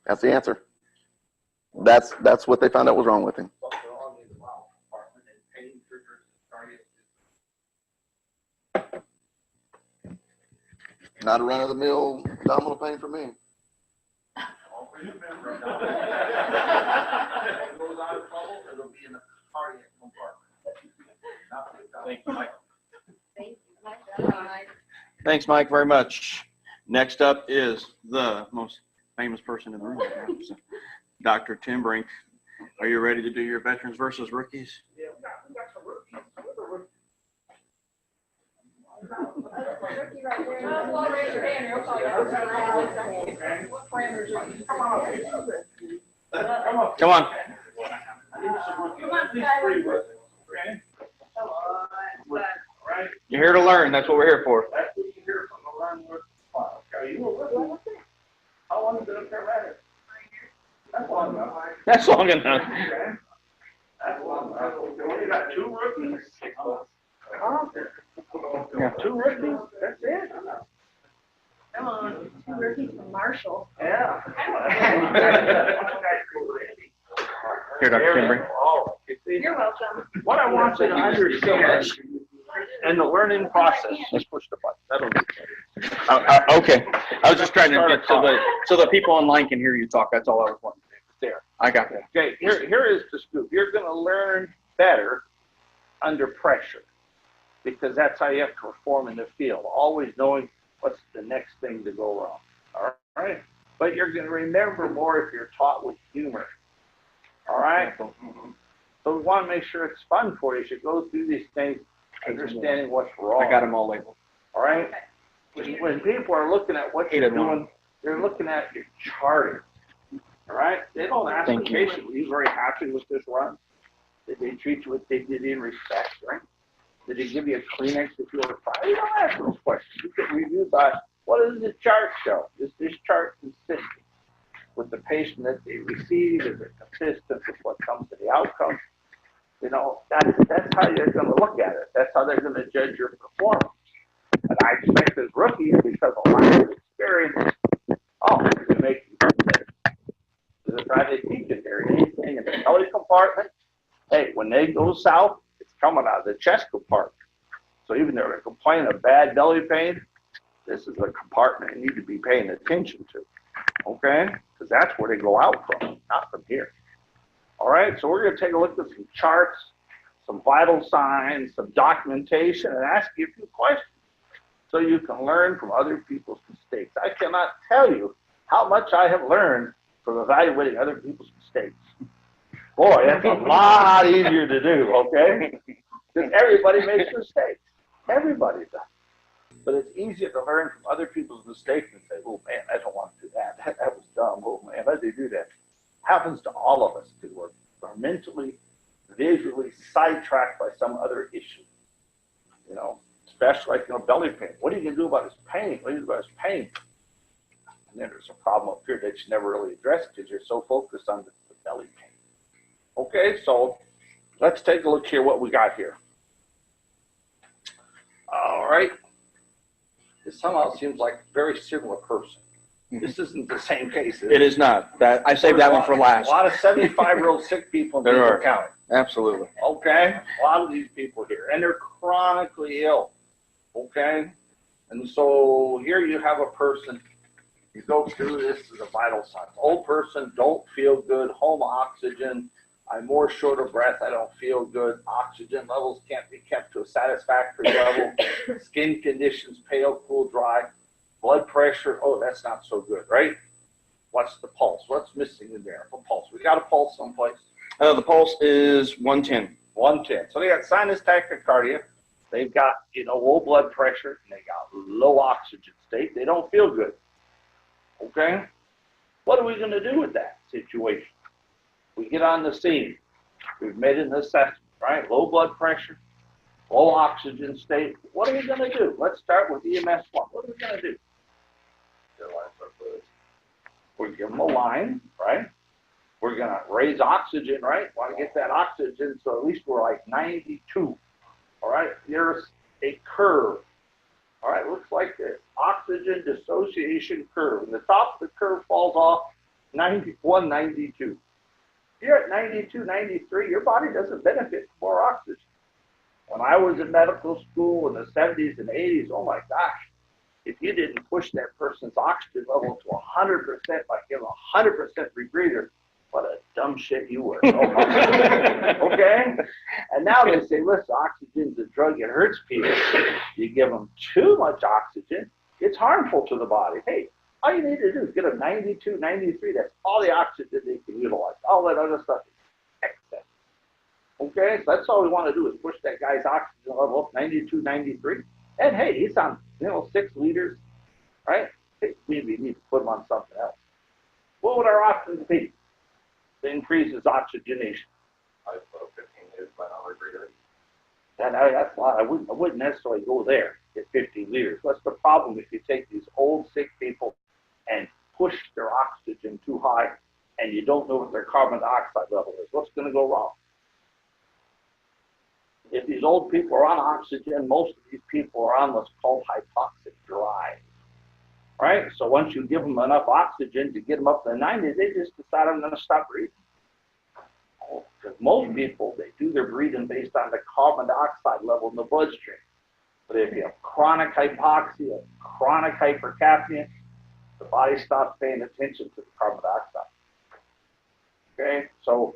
That's the answer. That's what they found out was wrong with him. Something wrong in the bowel compartment, and pain triggers cardiac. Not a run-of-the-mill abdominal pain for me. All for your member. If it goes out of trouble, it'll be in the cardiac compartment. Not the abdominal. Thank you, Mike. Thank you. Thanks, Mike, very much. Next up is the most famous person in the room right now, so, Dr. Tim Brink. Are you ready to do your veterans versus rookies? Yeah, we got some rookies. Well, raise your hand, you'll call you out. What parameters are you? Come on. Come on. Come on. Right? You're here to learn. That's what we're here for. That's what you hear from the learn with file. Okay, you were with me. How long has it been a paramedic? That's long enough. That's long enough. Okay. That's long enough. You only got 2 rookies? Huh? Yeah. 2 rookies? That's it? Come on, 2 rookies from Marshall. Yeah. Here, Dr. Kimberly. All right. You see, You're welcome. what I want you to understand in the learning process, let's push the button. That'll do. Okay. I was just trying to get so the people online can hear you talk. That's all I was wanting to do. There. I got that. Okay, here is the scoop. You're going to learn better under pressure because that's how you have to perform in the field, always knowing what's the next thing to go wrong. All right? But you're going to remember more if you're taught with humor. All right? So we want to make sure it's fun for you as you go through these things, understanding what's wrong. I got them all labeled. All right? When people are looking at what you're doing, they're looking at your charting. All right? They don't ask the patient, were you very happy with this run? Did they treat you with dignity and respect, right? Did they give you a Kleenex if you were fine? You don't ask those questions. You can review by, what does the chart show? Is this chart consistent with the patient that they receive? Is it consistent with what comes to the outcome? You know, that's how you're going to look at it. That's how they're going to judge your performance. And I expect as rookies, because of lack of experience, to make you better. That's how they teach it there. Anything in the belly compartment, hey, when they go south, it's coming out of the chest compartment. So even though they're complaining of bad belly pain, this is a compartment you need to be paying attention to, okay? Because that's where they go out from, not from here. All right, so we're going to take a look at some charts, some vital signs, some documentation, and ask you a few questions so you can learn from other people's mistakes. I cannot tell you how much I have learned from evaluating other people's mistakes. Boy, that's a lot easier to do, okay? Because everybody makes mistakes. Everybody does. But it's easier to learn from other people's mistakes and say, oh man, I don't want to do that. That was dumb. Oh man, why did they do that? Happens to all of us because we're mentally, visually sidetracked by some other issue. You know, especially like, belly pain. What are you going to do about his pain? What do you do about his pain? And then there's a problem up here that you never really address because you're so focused on the belly pain. Okay, so let's take a look here what we got here. All right. This somehow seems like a very similar person. This isn't the same case. It is not. That I saved that one for last. A lot of 75-year-old sick people in There are. Beaver County. Absolutely. Okay? A lot of these people here. And they're chronically ill. Okay? And so here you have a person. You go through this as a vital sign. Old person, don't feel good. Home oxygen. I'm more short of breath. I don't feel good. Oxygen levels can't be kept to a satisfactory level. Skin conditions, pale, cool, dry. Blood pressure, oh, that's not so good, right? What's the pulse? What's missing in there? A pulse. We got a pulse someplace. The pulse is 110. 110. So they got sinus tachycardia. They've got, low blood pressure. And they got low oxygen state. They don't feel good. Okay? What are we going to do with that situation? We get on the scene. We've made an assessment, right? Low blood pressure, low oxygen state. What are we going to do? Let's start with EMS 1. What are we going to do? We give them a line, right? We're going to raise oxygen, right? Want to get that oxygen so at least we're like 92. All right? Here's a curve. All right? Looks like this. Oxygen dissociation curve. And the top of the curve falls off 91, 92. You're at 92, 93, your body doesn't benefit from more oxygen. When I was in medical school in the 70s and 80s, oh my gosh, if you didn't push that person's oxygen level to 100%, like give them a 100% rebreather, what a dumb shit you were. Okay? And now they say, listen, oxygen's a drug, it hurts people. You give them too much oxygen, it's harmful to the body. Hey, all you need to do is get a 92, 93. That's all the oxygen they can utilize. All that other stuff is excess. Okay? So that's all we want to do is push that guy's oxygen level up 92, 93. And hey, he's on, 6 liters, right? Hey, maybe we need to put him on something else. What would our options be? To increase his oxygenation. I put 15 liters by number breather. That's a lot. I wouldn't necessarily go there at 15 liters. What's the problem if you take these old, sick people and push their oxygen too high and you don't know what their carbon dioxide level is? What's going to go wrong? If these old people are on oxygen, most of these people are on what's called hypoxic drive, right? So once you give them enough oxygen to get them up to the 90, they just decide I'm going to stop breathing. Because most people, they do their breathing based on the carbon dioxide level in the bloodstream. But if you have chronic hypoxia, chronic hypercapnia, the body stops paying attention to the carbon dioxide. Okay, so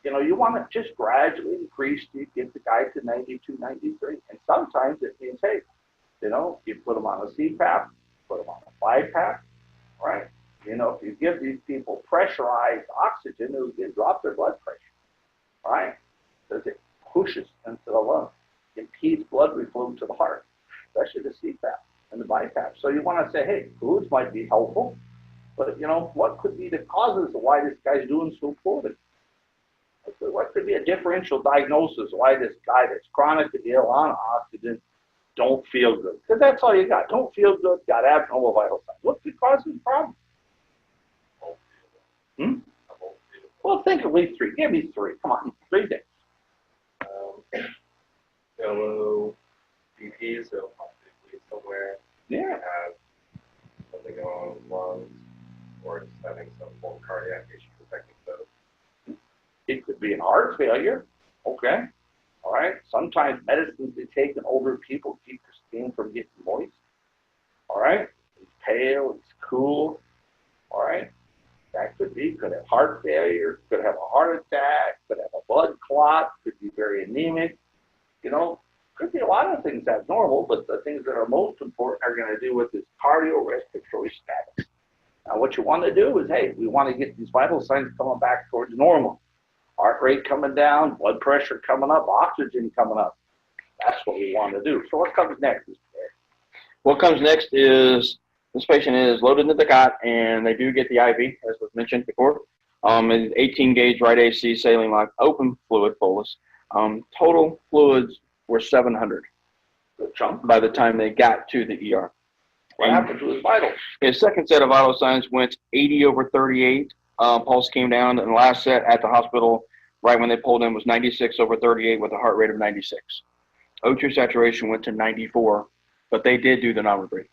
you want to just gradually increase to get the guy to 92, 93. And sometimes it means, hey, you put them on a CPAP, put them on a BiPAP, right? If you give these people pressurized oxygen, it'll drop their blood pressure, right? Because it pushes into the lungs, impedes blood reflow to the heart, especially the CPAP and the BiPAP. So you want to say, hey, fluids might be helpful, but what could be the causes of why this guy's doing so poorly? What could be a differential diagnosis why this guy that's chronically ill on oxygen don't feel good? Because that's all you got. Don't feel good, got abnormal vital signs. What could cause this problem? Well, think of least 3. Give me 3. Come on, 3 things. Yellow BP, so possibly somewhere. Yeah. Have something going on with lungs, or just having some full cardiac issues affecting those. It could be an heart failure. Okay. All right. Sometimes medicines they take in older people keep their skin from getting moist. All right. It's pale. It's cool. All right. That could be. Could have heart failure. Could have a heart attack. Could have a blood clot. Could be very anemic. Could be a lot of things abnormal, but the things that are most important are going to do with this cardiorespiratory status. Now, what you want to do is, hey, we want to get these vital signs coming back towards normal. Heart rate coming down, blood pressure coming up, oxygen coming up. That's what we want to do. So what comes next? What comes next is this patient is loaded into the cot, and they do get the IV, as was mentioned before. 18 gauge right AC saline line, open fluid bolus. Total fluids were 700 by the time they got to the ER. What happened to his vitals? His second set of vital signs went 80 over 38. Pulse came down, and the last set at the hospital, right when they pulled in, was 96 over 38 with a heart rate of 96. O2 saturation went to 94, but they did do the non-rebreathing.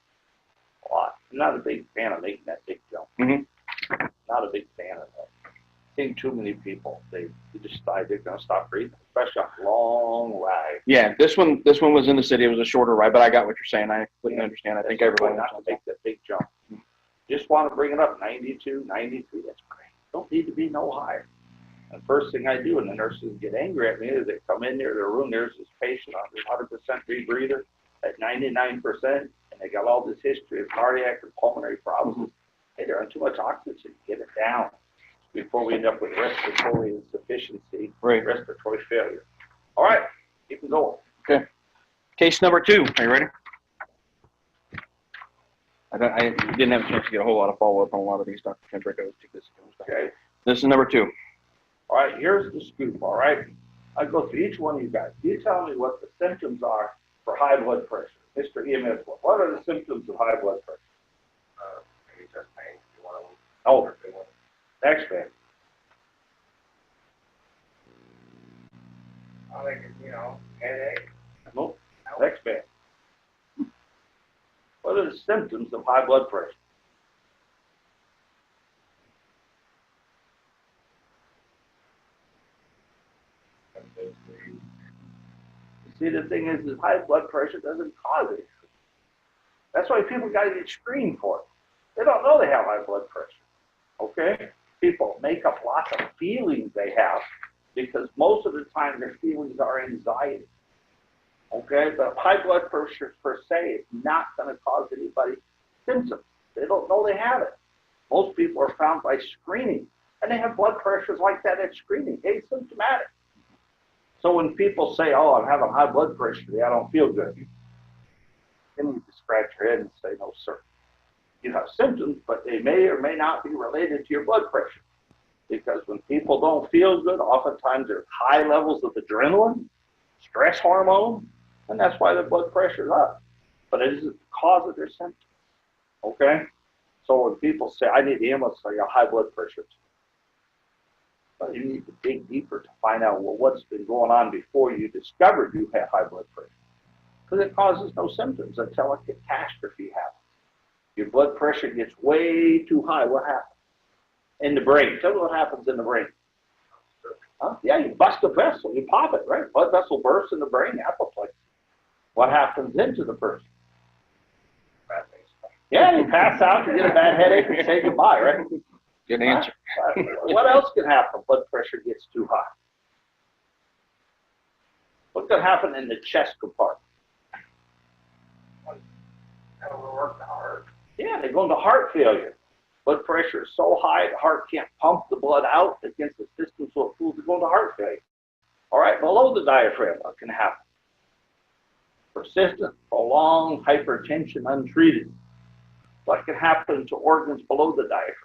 I'm not a big fan of making that big jump. Mm-hmm. Not a big fan of that. I think too many people, they just decide they're going to stop breathing, especially on long rides. Yeah, this one was in the city. It was a shorter ride, but I got what you're saying. I completely understand. I think everybody not to understands make that big jump. Just want to bring it up 92, 93. That's great. Don't need to be no higher. And first thing I do, and the nurses get angry at me, is they come in there, their room, there's this patient on 100% rebreather at 99%, and they got all this history of cardiac and pulmonary problems. Hey, they're on too much oxygen. Get it down before we end up with respiratory insufficiency, respiratory failure. All right, keep it going. Okay. Case number 2. Are you ready? I didn't have a chance to get a whole lot of follow-up on a lot of these, Dr. Kendrick. Okay. This is number 2. All right, here's the scoop, all right? I go through each one of you guys. You tell me what the symptoms are for high blood pressure. Mr. EMS, what are the symptoms of high blood pressure? Maybe chest pain, if you want to. Oh, next man. I think it's, headache. No, next man. What are the symptoms of high blood pressure? See, the thing is high blood pressure doesn't cause it. That's why people got to get screened for it. They don't know they have high blood pressure. Okay? People make up lots of feelings they have because most of the time their feelings are anxiety. Okay? But high blood pressure per se is not going to cause anybody symptoms. They don't know they have it. Most people are found by screening, and they have blood pressures like that at screening, asymptomatic. So when people say, oh, I'm having high blood pressure today, I don't feel good. continue to scratch your head and say, no, sir. You have symptoms, but they may or may not be related to your blood pressure. Because when people don't feel good, oftentimes there's high levels of adrenaline, stress hormone, and that's why their blood pressure is up. But it isn't the cause of their symptoms. Okay? So when people say, I need EMS, I got high blood pressure. But you need to dig deeper to find out, well, what's been going on before you discovered you have high blood pressure. Because it causes no symptoms until a catastrophe happens. Your blood pressure gets way too high. What happens? In the brain. Tell me what happens in the brain. Huh? Yeah, you bust a vessel. You pop it, right? Blood vessel bursts in the brain, apoplectic. What happens into the person? Yeah, you pass out, you get a bad headache, and say goodbye, right? Good answer. What else can happen? Blood pressure gets too high. What could happen in the chest compartment? Yeah, they go into heart failure. Blood pressure is so high, the heart can't pump the blood out against the system, so it fools to go into heart failure. All right, below the diaphragm, what can happen? Persistent, prolonged hypertension untreated. What can happen to organs below the diaphragm?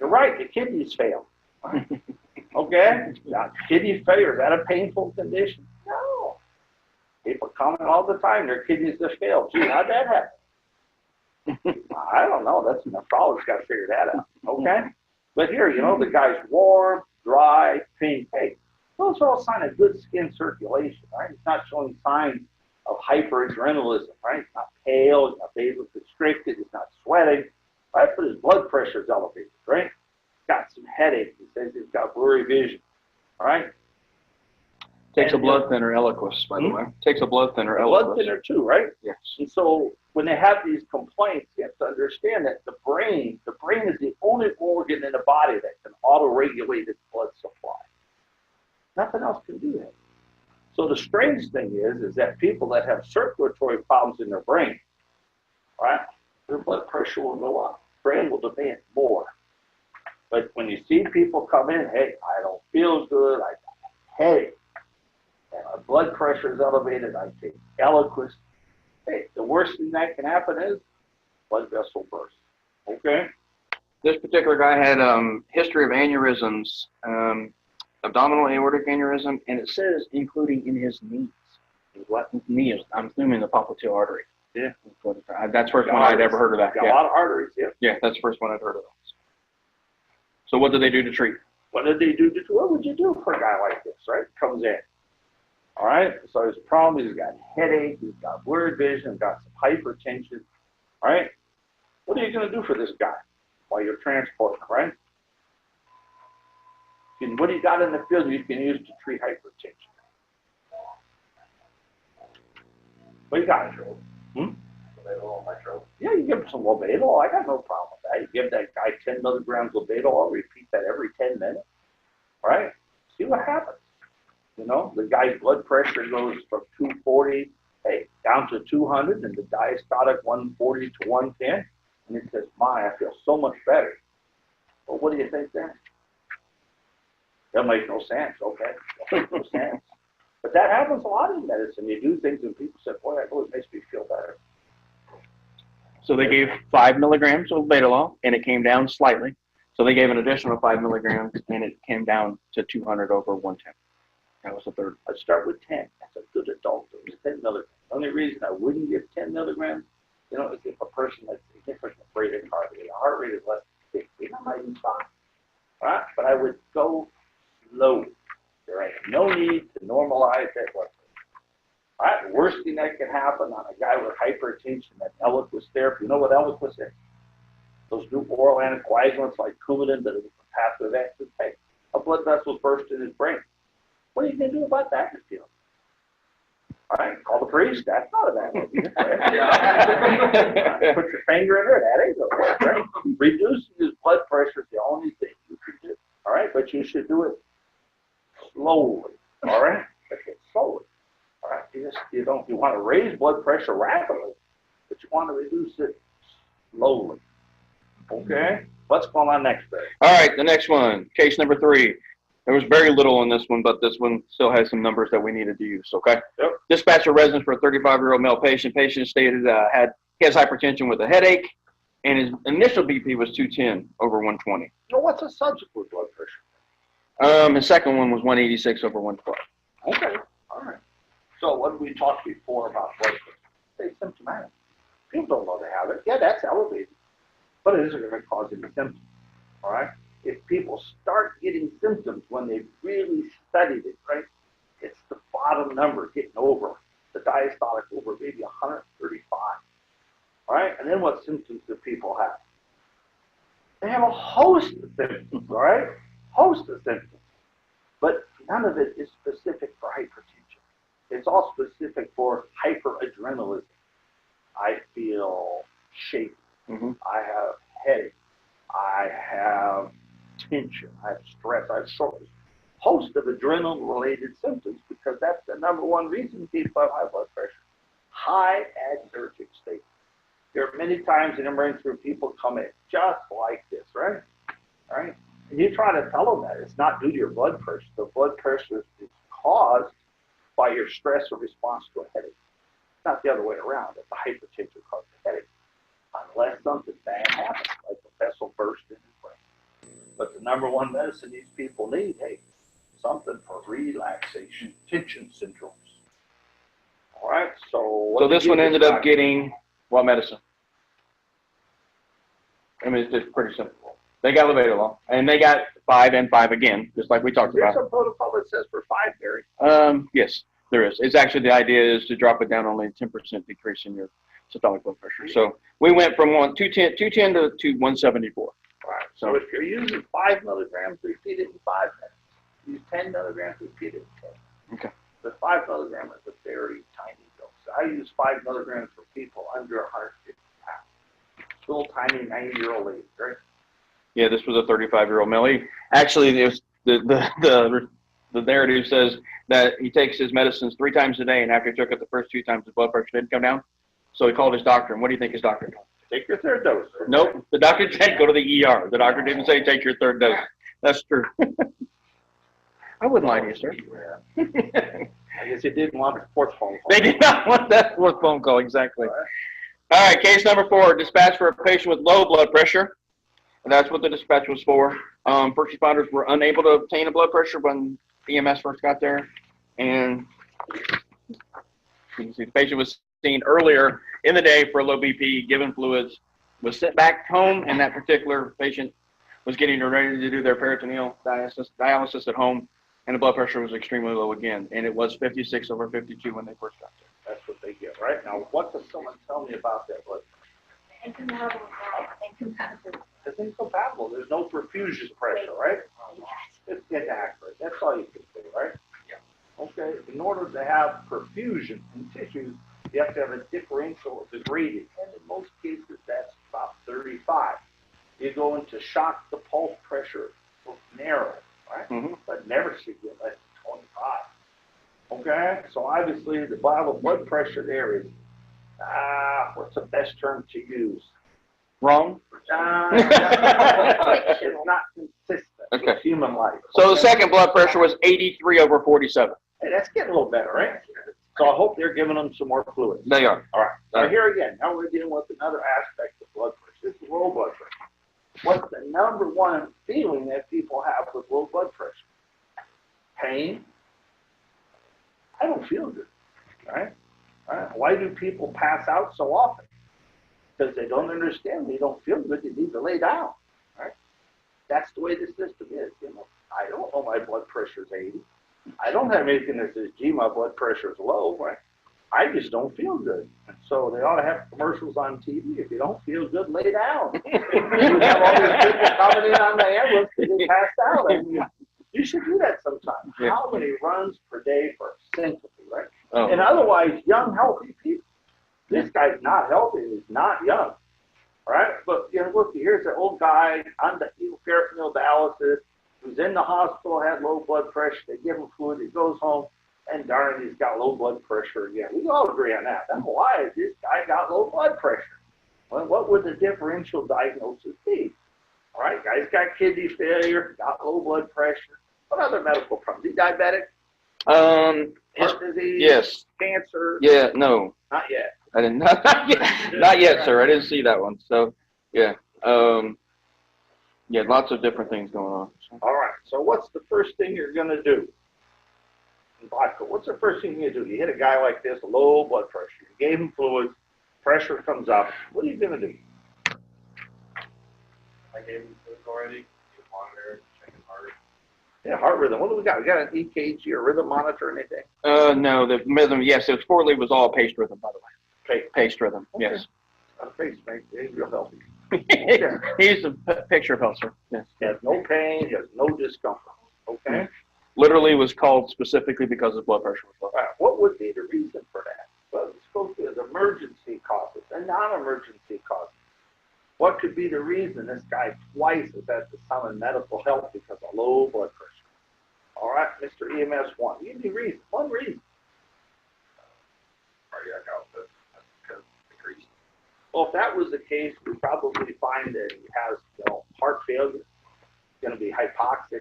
You're right, the kidneys fail. Okay? Now, kidney failure, is that a painful condition? No. People comment all the time, their kidneys just failed. Gee, how'd that happen? I don't know. That's the nephrologist got to figure that out. Okay? But here, you know, the guy's warm, dry, pink. Hey, those are all signs of good skin circulation, right? It's not showing signs of hyperadrenalism, right? It's not pale, it's not vasoconstricted, it's not sweating, right? But his blood pressure is elevated, right? Got some headache. He says he's got blurry vision, all right? Takes a blood thinner, Eliquis, by the way. Takes a blood thinner, A Eliquis. blood thinner too, right? Yes. And so when they have these complaints, you have to understand that the brain is the only organ in the body that can auto-regulate its blood supply. Nothing else can do that. So the strange thing is that people that have circulatory problems in their brain, right, their blood pressure will go up. Brain will demand more. But when you see people come in, hey, I don't feel good, I got a headache, and my blood pressure is elevated, I take Eliquis. Hey, the worst thing that can happen is blood vessel burst. Okay? This particular guy had history of aneurysms, abdominal aortic aneurysm, and it says including in his knees. What knees? I'm assuming the popliteal artery. Yeah. That's the first one I'd ever heard of that. Got a lot of arteries, yeah. Yeah, that's the first one I'd heard of that. So what did they do to treat? What did they do? What would you do for a guy like this, right? Comes in. All right? So his problem is he's got headache, he's got blurred vision, got some hypertension. All right? What are you going to do for this guy while you're transporting, right? What do you got in the field you can use to treat hypertension? What do you got, Joe? Yeah, you give him some Lobetal. I got no problem with that. You give that guy 10 milligrams of Lobetal. I'll repeat that every 10 minutes. All right? See what happens. You know, the guy's blood pressure goes from 240, hey, down to 200, and the diastolic 140 to 110. And he says, my, I feel so much better. Well, what do you think then? That makes no sense, okay? That makes no sense. But that happens a lot in medicine. You do things and people say, boy, that really makes me feel better. So they gave 5 milligrams of Betalol, and it came down slightly. So they gave an additional 5 milligrams, and it came down to 200 over 110. That was the third. I'd start with 10. That's a good adult dose, 10 milligrams. The only reason I wouldn't give 10 milligrams, you know, is if a person has a different rate of heart rate. A heart rate is less than 60, I might be fine. Right? But I would go slow. There ain't no need to normalize that blood pressure. All right, the worst thing that can happen on a guy with hypertension, that Eliquis therapy, you know what Eliquis is? Those new oral anticoagulants like Coumadin that are passive active, hey, a blood vessel burst in his brain. What are you going to do about that in the field? All right, call the priest. That's not a bad idea. Put your finger in there. That ain't no bad, right? Reducing his blood pressure is the only thing you can do. All right, but you should do it slowly. All right, okay, slowly. All right, you want to raise blood pressure rapidly, but you want to reduce it slowly. Okay, what's going on next, Barry? All right, the next one, case number 3. There was very little in this one, but this one still has some numbers that we needed to use, okay? Yep. Dispatcher residence for a 35-year-old male patient. Patient stated he has hypertension with a headache, and his initial BP was 210 over 120. Now, what's a subsequent blood pressure? His second one was 186 over 112. Okay, all right. So what we talked before about blood pressure? It's symptomatic. People don't know they have it. Yeah, that's elevated, but it isn't going to cause any symptoms, all right? If people start getting symptoms when they've really studied it, right, it's the bottom number getting over, the diastolic over maybe 135, all right? And then what symptoms do people have? They have a host of symptoms, all right? Host of symptoms. But none of it is specific for hypertension. It's all specific for hyperadrenalism. I feel shaky. Mm-hmm. I have headache. I have tension. I have stress. I have shortness. Host of adrenal-related symptoms, because that's the number one reason people have high blood pressure. High adnergic state. There are many times in emergency where people come in just like this, right? All right? And you try to tell them that it's not due to your blood pressure. The blood pressure is caused by your stress or response to a headache. It's not the other way around. It's the hypertension caused the headache. Unless something bad happens, like a vessel burst in his brain. But the number one medicine these people need, hey, something for relaxation, tension syndromes. All right, So this one ended up getting what medicine? I mean, it's just pretty simple. They got Levodopa, and they got 5 and 5 again, just like we talked There's about. a protocol that says for 5, Barry. Yes, there is. It's actually, the idea is to drop it down only 10% decrease in your systolic blood pressure. So we went from 210 to 174. All right, So so if you're using 5 milligrams, repeat it in 5 minutes. Use 10 milligrams, repeat it in 10. Okay. The 5 milligram is a very tiny dose. I use 5 milligrams for people under 150 pounds. Little tiny 90-year-old lady, right? yeah, this was a 35-year-old male. Actually, the narrative says that he takes his medicines 3 times a day, and after he took it the first 2 times, his blood pressure didn't come down. So he called his doctor, and what do you think his doctor told him? Take your 3rd dose. Right? Nope, the doctor said go to the ER. The doctor didn't say take your 3rd dose. That's true. I wouldn't lie to you, sir. I guess you didn't want the 4th phone call. They did not want that 4th phone call, exactly. All right, case number 4, dispatch for a patient with low blood pressure. And that's what the dispatch was for. First responders were unable to obtain a blood pressure when EMS first got there. And you can see the patient was seen earlier in the day for a low BP, given fluids, was sent back home, and that particular patient was getting ready to do their peritoneal dialysis at home, and the blood pressure was extremely low again, and it was 56 over 52 when they first got there. That's what they get, right? Now, what does someone tell me about that blood pressure? Incompatible. Incompatible. It's incompatible. There's no perfusion pressure, right? It's inaccurate. That's all you can say, right? Yeah. Okay. In order to have perfusion in tissues, you have to have a differential degree, and in most cases, that's about 35. You go into shock, the pulse pressure will narrow, right? Mm-hmm. But never should get less than 25. Okay. So obviously, the blood pressure there is, what's the best term to use? Wrong? It's not consistent with human life. So the second blood pressure was 83 over 47. Hey, that's getting a little better, right? So I hope they're giving them some more fluids. They are. All right. Now here again, now we're dealing with another aspect of blood pressure. This is low blood pressure. What's the number one feeling that people have with low blood pressure? Pain. I don't feel good, right? Why do people pass out so often? Because they don't understand. They don't feel good. They need to lay down, right? That's the way the system is. You know, I don't know my blood pressure is 80. I don't have anything that says, gee, my blood pressure is low, right? I just don't feel good. And so they ought to have commercials on TV. If you don't feel good, lay down. You have all these people coming in on the ambulance because they passed out. I mean, you should do that sometime. Yeah. How many runs per day for sympathy, right? Oh. And otherwise, young, healthy people. This guy's not healthy. He's not young, right? But you know, look, here's an old guy on the peritoneal dialysis who's in the hospital, had low blood pressure. They give him fluid. He goes home, and darn it, he's got low blood pressure again. We all agree on that. Then why is this guy got low blood pressure? Well, what would the differential diagnosis be? All right, guy's got kidney failure, got low blood pressure. What other medical problems? Is he diabetic? Heart disease? Yes. Cancer? Yeah, no, Not yet. I didn't, not yet, sir. I didn't see that one. So, yeah. Yeah, lots of different things going on. All right. So what's the first thing you're going to do? Vodka. What's the first thing you do? You hit a guy like this, low blood pressure. You gave him fluids. Pressure comes up. What are you going to do? I gave him fluids already. You monitor, check his heart. Yeah, heart rhythm. What do we got? We got an EKG or rhythm monitor or anything? No, the rhythm, yes, it was all paced rhythm, by the way. Paced rhythm, Okay. yes. Face, mate. He's real healthy. He's a picture of health, sir. Yes. He has no pain. He has no discomfort. Okay? Literally was called specifically because his blood pressure was low. All right. What would be the reason for that? Well, let's go through the emergency causes and non-emergency causes. What could be the reason this guy twice has had to summon medical help because of low blood pressure? All right, Mr. EMS 1. Give me reason. One reason. Cardiac output. That's because decreased. Well, if that was the case, we probably find that he has, heart failure. He's going to be hypoxic,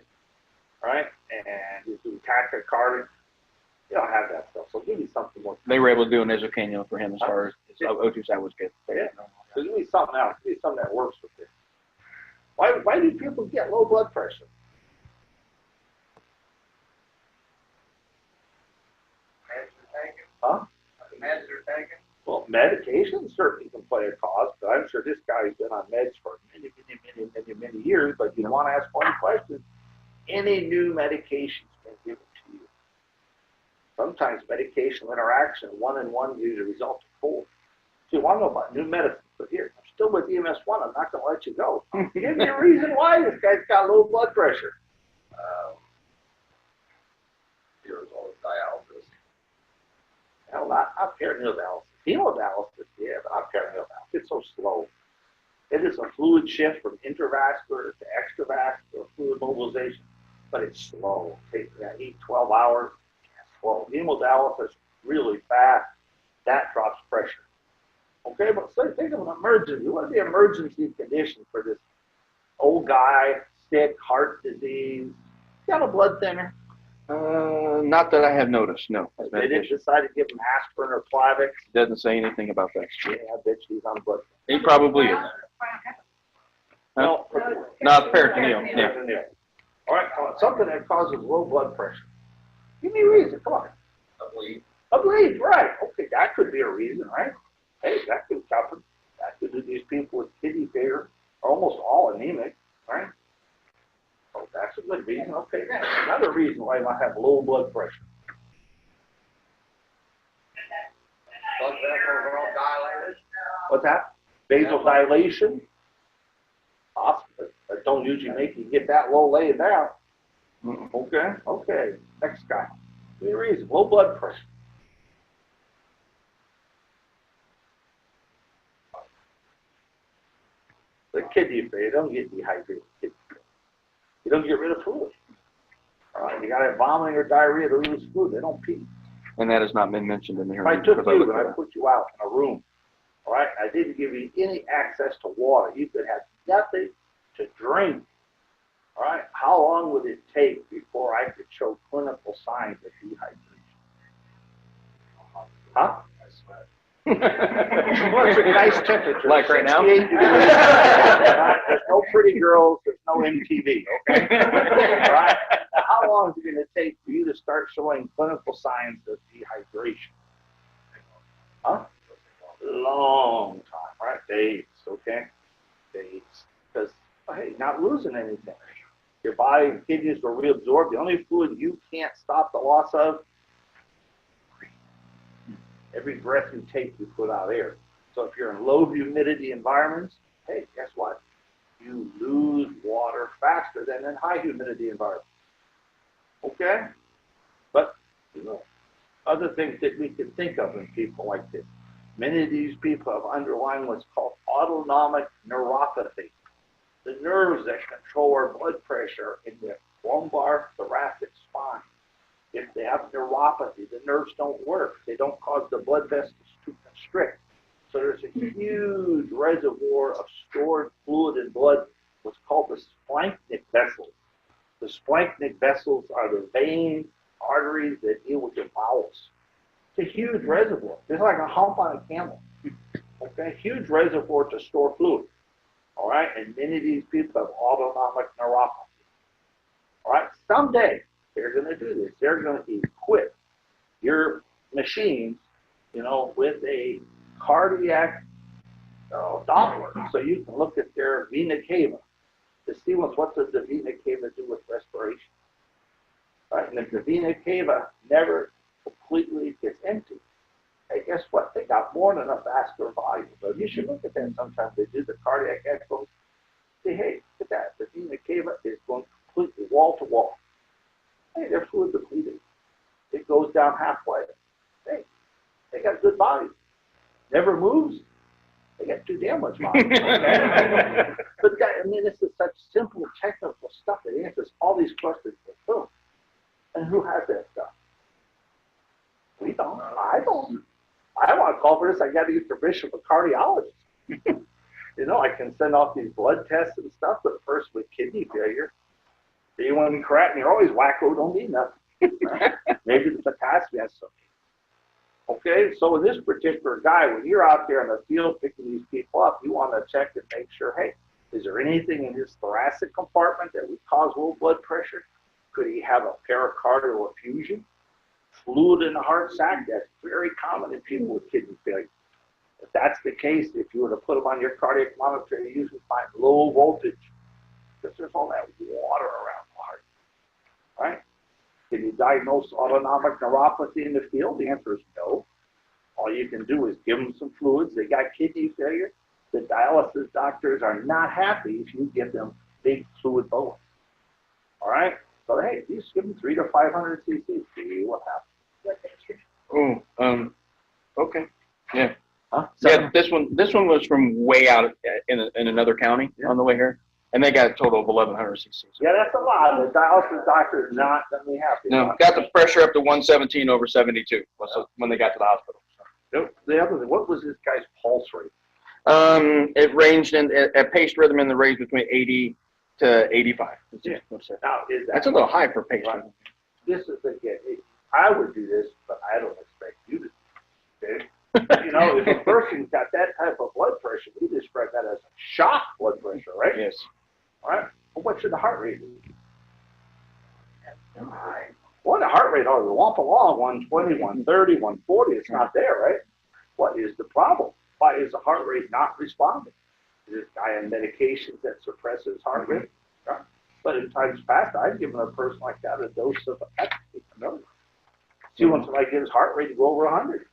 right? And he's doing tachycardia. You don't have that stuff. So give me something more. They were able to do an isocannula for him as far as his O2 side was good. Yeah. So give me something else. Give me something that works with this. Why do people get low blood pressure? Meds are taken. Huh? The meds are taken. Well, medication certainly can play a cause, but I'm sure this guy's been on meds for many years. But you want to ask one question: any new medications been given to you? Sometimes medication interaction, 1 and 1 usually result in 4. So you want to know about new medicine? But here, I'm still with EMS 1. I'm not going to let you go. Give me a reason why this guy's got low blood pressure. Here's all the dialysis. Hell, not peritoneal dialysis. Hemodialysis, yeah, but not peritoneal dialysis. It's so slow. It is a fluid shift from intravascular to extravascular fluid mobilization, but it's slow. It takes 12 hours. Slow. Hemodialysis really fast. That drops pressure. Okay, but so think of an emergency. What are the emergency conditions for this old guy, sick, heart disease? You have a blood thinner? Not that I have noticed, no. They didn't decide to give him aspirin or Plavix? Doesn't say anything about that. Yeah, I bet you he's on blood thinner. He probably is. No, No, peritoneal, yeah. peritoneal. All right, something that causes low blood pressure. Give me a reason. Come on. A bleed. A bleed, right. Okay, that could be a reason, right? Hey, that could cover. That could do these people with kidney failure, almost all anemic, right? Oh, that's a good reason. Okay, another reason why you might have low blood pressure. Blood vessels are all dilated. What's that? Vasodilation. Possible, but don't usually make you get that low laying down. Okay. Next guy. Give me a reason. Low blood pressure. The kidney failure, don't get dehydrated. You don't get rid of fluid. All right, you got to have vomiting or diarrhea to release fluid. They don't pee. And that has not been mentioned in the If I hearing. took you and I put you out in a room, all right, I didn't give you any access to water. You could have nothing to drink. All right, how long would it take before I could show clinical signs of dehydration? Huh? I sweat. Well, it's a nice temperature. Like right now? 68 degrees. There's no pretty girls. There's no MTV, okay? All right? Now, how long is it going to take for you to start showing clinical signs of dehydration? Huh? Long time, right? Days, okay? Days. Because, hey, you're not losing anything. Your body and kidneys will reabsorb. The only fluid you can't stop the loss of, every breath you take, you put out air. So if you're in low humidity environments, hey, guess what? You lose water faster than in high humidity environments. Okay? But, other things that we can think of in people like this. Many of these people have underlying what's called autonomic neuropathy. The nerves that control our blood pressure in the lumbar thoracic spine. If they have neuropathy, the nerves don't work. They don't cause the blood vessels to constrict. So there's a huge reservoir of stored fluid in blood, what's called the splanchnic vessels. The splanchnic vessels are the veins, arteries that deal with your bowels. It's a huge reservoir, just like a hump on a camel. Okay, huge reservoir to store fluid. All right, and many of these people have autonomic neuropathy. All right, someday they're going to do this. They're going to equip your machines, you know, with a cardiac Doppler, so you can look at their vena cava to see what does the vena cava do with respiration. Right, and if the vena cava never completely gets empty, hey, guess what? They got more than enough vascular volume. So you should look at that. Sometimes they do the cardiac echoes. Say, hey, look at that. The vena cava is going completely wall to wall. Hey, they're fluid depleted. It goes down halfway. Hey, they got good volume. Never moves. They got too damn much volume. But that, I mean, this is such simple technical stuff that answers all these questions for boom. And who has that stuff? We don't. I don't. I want to call for this. I got to get permission from a cardiologist. You know, I can send off these blood tests and stuff, but first with kidney failure, you want to be crap, and you're always wacko, don't need nothing. Maybe the potassium has something. Okay, so with this particular guy, when you're out there in the field picking these people up, you want to check and make sure, hey, is there anything in his thoracic compartment that would cause low blood pressure? Could he have a pericardial effusion? Fluid in the heart sac, that's very common in people with kidney failure. If that's the case, if you were to put them on your cardiac monitor, you usually find low voltage because there's all that water around the heart, right? Can you diagnose autonomic neuropathy in the field? The answer is no. All you can do is give them some fluids. They got kidney failure. The dialysis doctors are not happy if you give them big fluid bolus. All right? So, hey, you just give them 300 to 500 cc's. See what happens. Oh, okay. Yeah. Huh? Yeah, this one was from way out in another county on the way here. And they got a total of 1,100 cc's. Yeah, that's a lot. The dialysis doctor is not going to be happy. No, got the pressure up to 117 over 72 when they got to the hospital. The other thing, what was this guy's pulse rate? It ranged at paced rhythm in the range between 80 to 85. Yeah. Now, That's a little high for paced rhythm. This is again, I would do this, but I don't expect you to. Okay? You know, if a person's got that type of blood pressure, we describe that as shock blood pressure, right? Yes. All right. Well, what should the heart rate be? Well, the heart rate ought to lump along 120, 130, 140. It's not there, right? What is the problem? Why is the heart rate not responding? Is this guy on medications that suppresses heart rate? Right? But in times past, I've given a person like that a dose of ecstasy. See, once I get his heart rate to go over 100,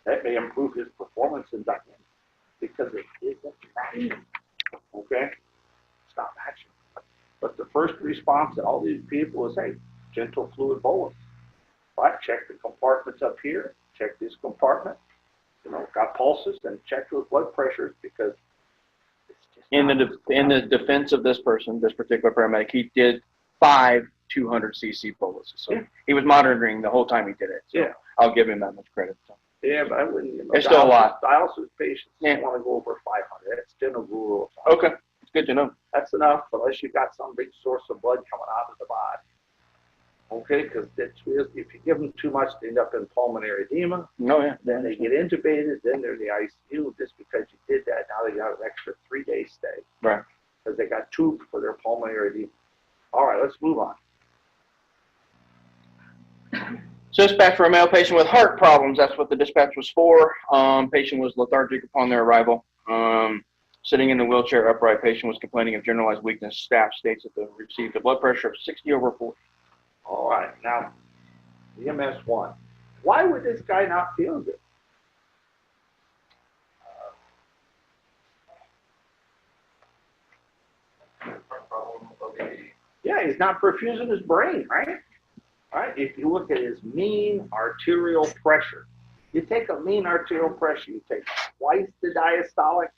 that may improve his performance in dynamics because it isn't matching. Okay? It's not matching. But the first response to all these people is, hey, gentle fluid bolus. Right? Check the compartments up here. Check this compartment. You know, got pulses, and check those blood pressures because it's just in the defense of this person, this particular paramedic, he did 5 200 cc boluses. So he was monitoring the whole time he did it. So I'll give him that much credit. So. Yeah, but I wouldn't. You know, it's still a lot. Dialysis patients want to go over 500. That's general rule of thumb. Okay, it's good to know. That's enough, unless you got some big source of blood coming out of the body. Okay, because if you give them too much, they end up in pulmonary edema. No, yeah. Then they get intubated. Then they're in the ICU. Just because you did that, now they got an extra 3-day stay. Right. Because they got tubed for their pulmonary edema. All right, let's move on. So dispatch for a male patient with heart problems. That's what the dispatch was for. Patient was lethargic upon their arrival. Sitting in the wheelchair upright. Patient was complaining of generalized weakness. Staff states that they received a blood pressure of 60 over 40. All right, now, EMS 1. Why would this guy not feel good? Yeah, he's not perfusing his brain, right? All right, if you look at his mean arterial pressure, you take a mean arterial pressure, you take twice the diastolic,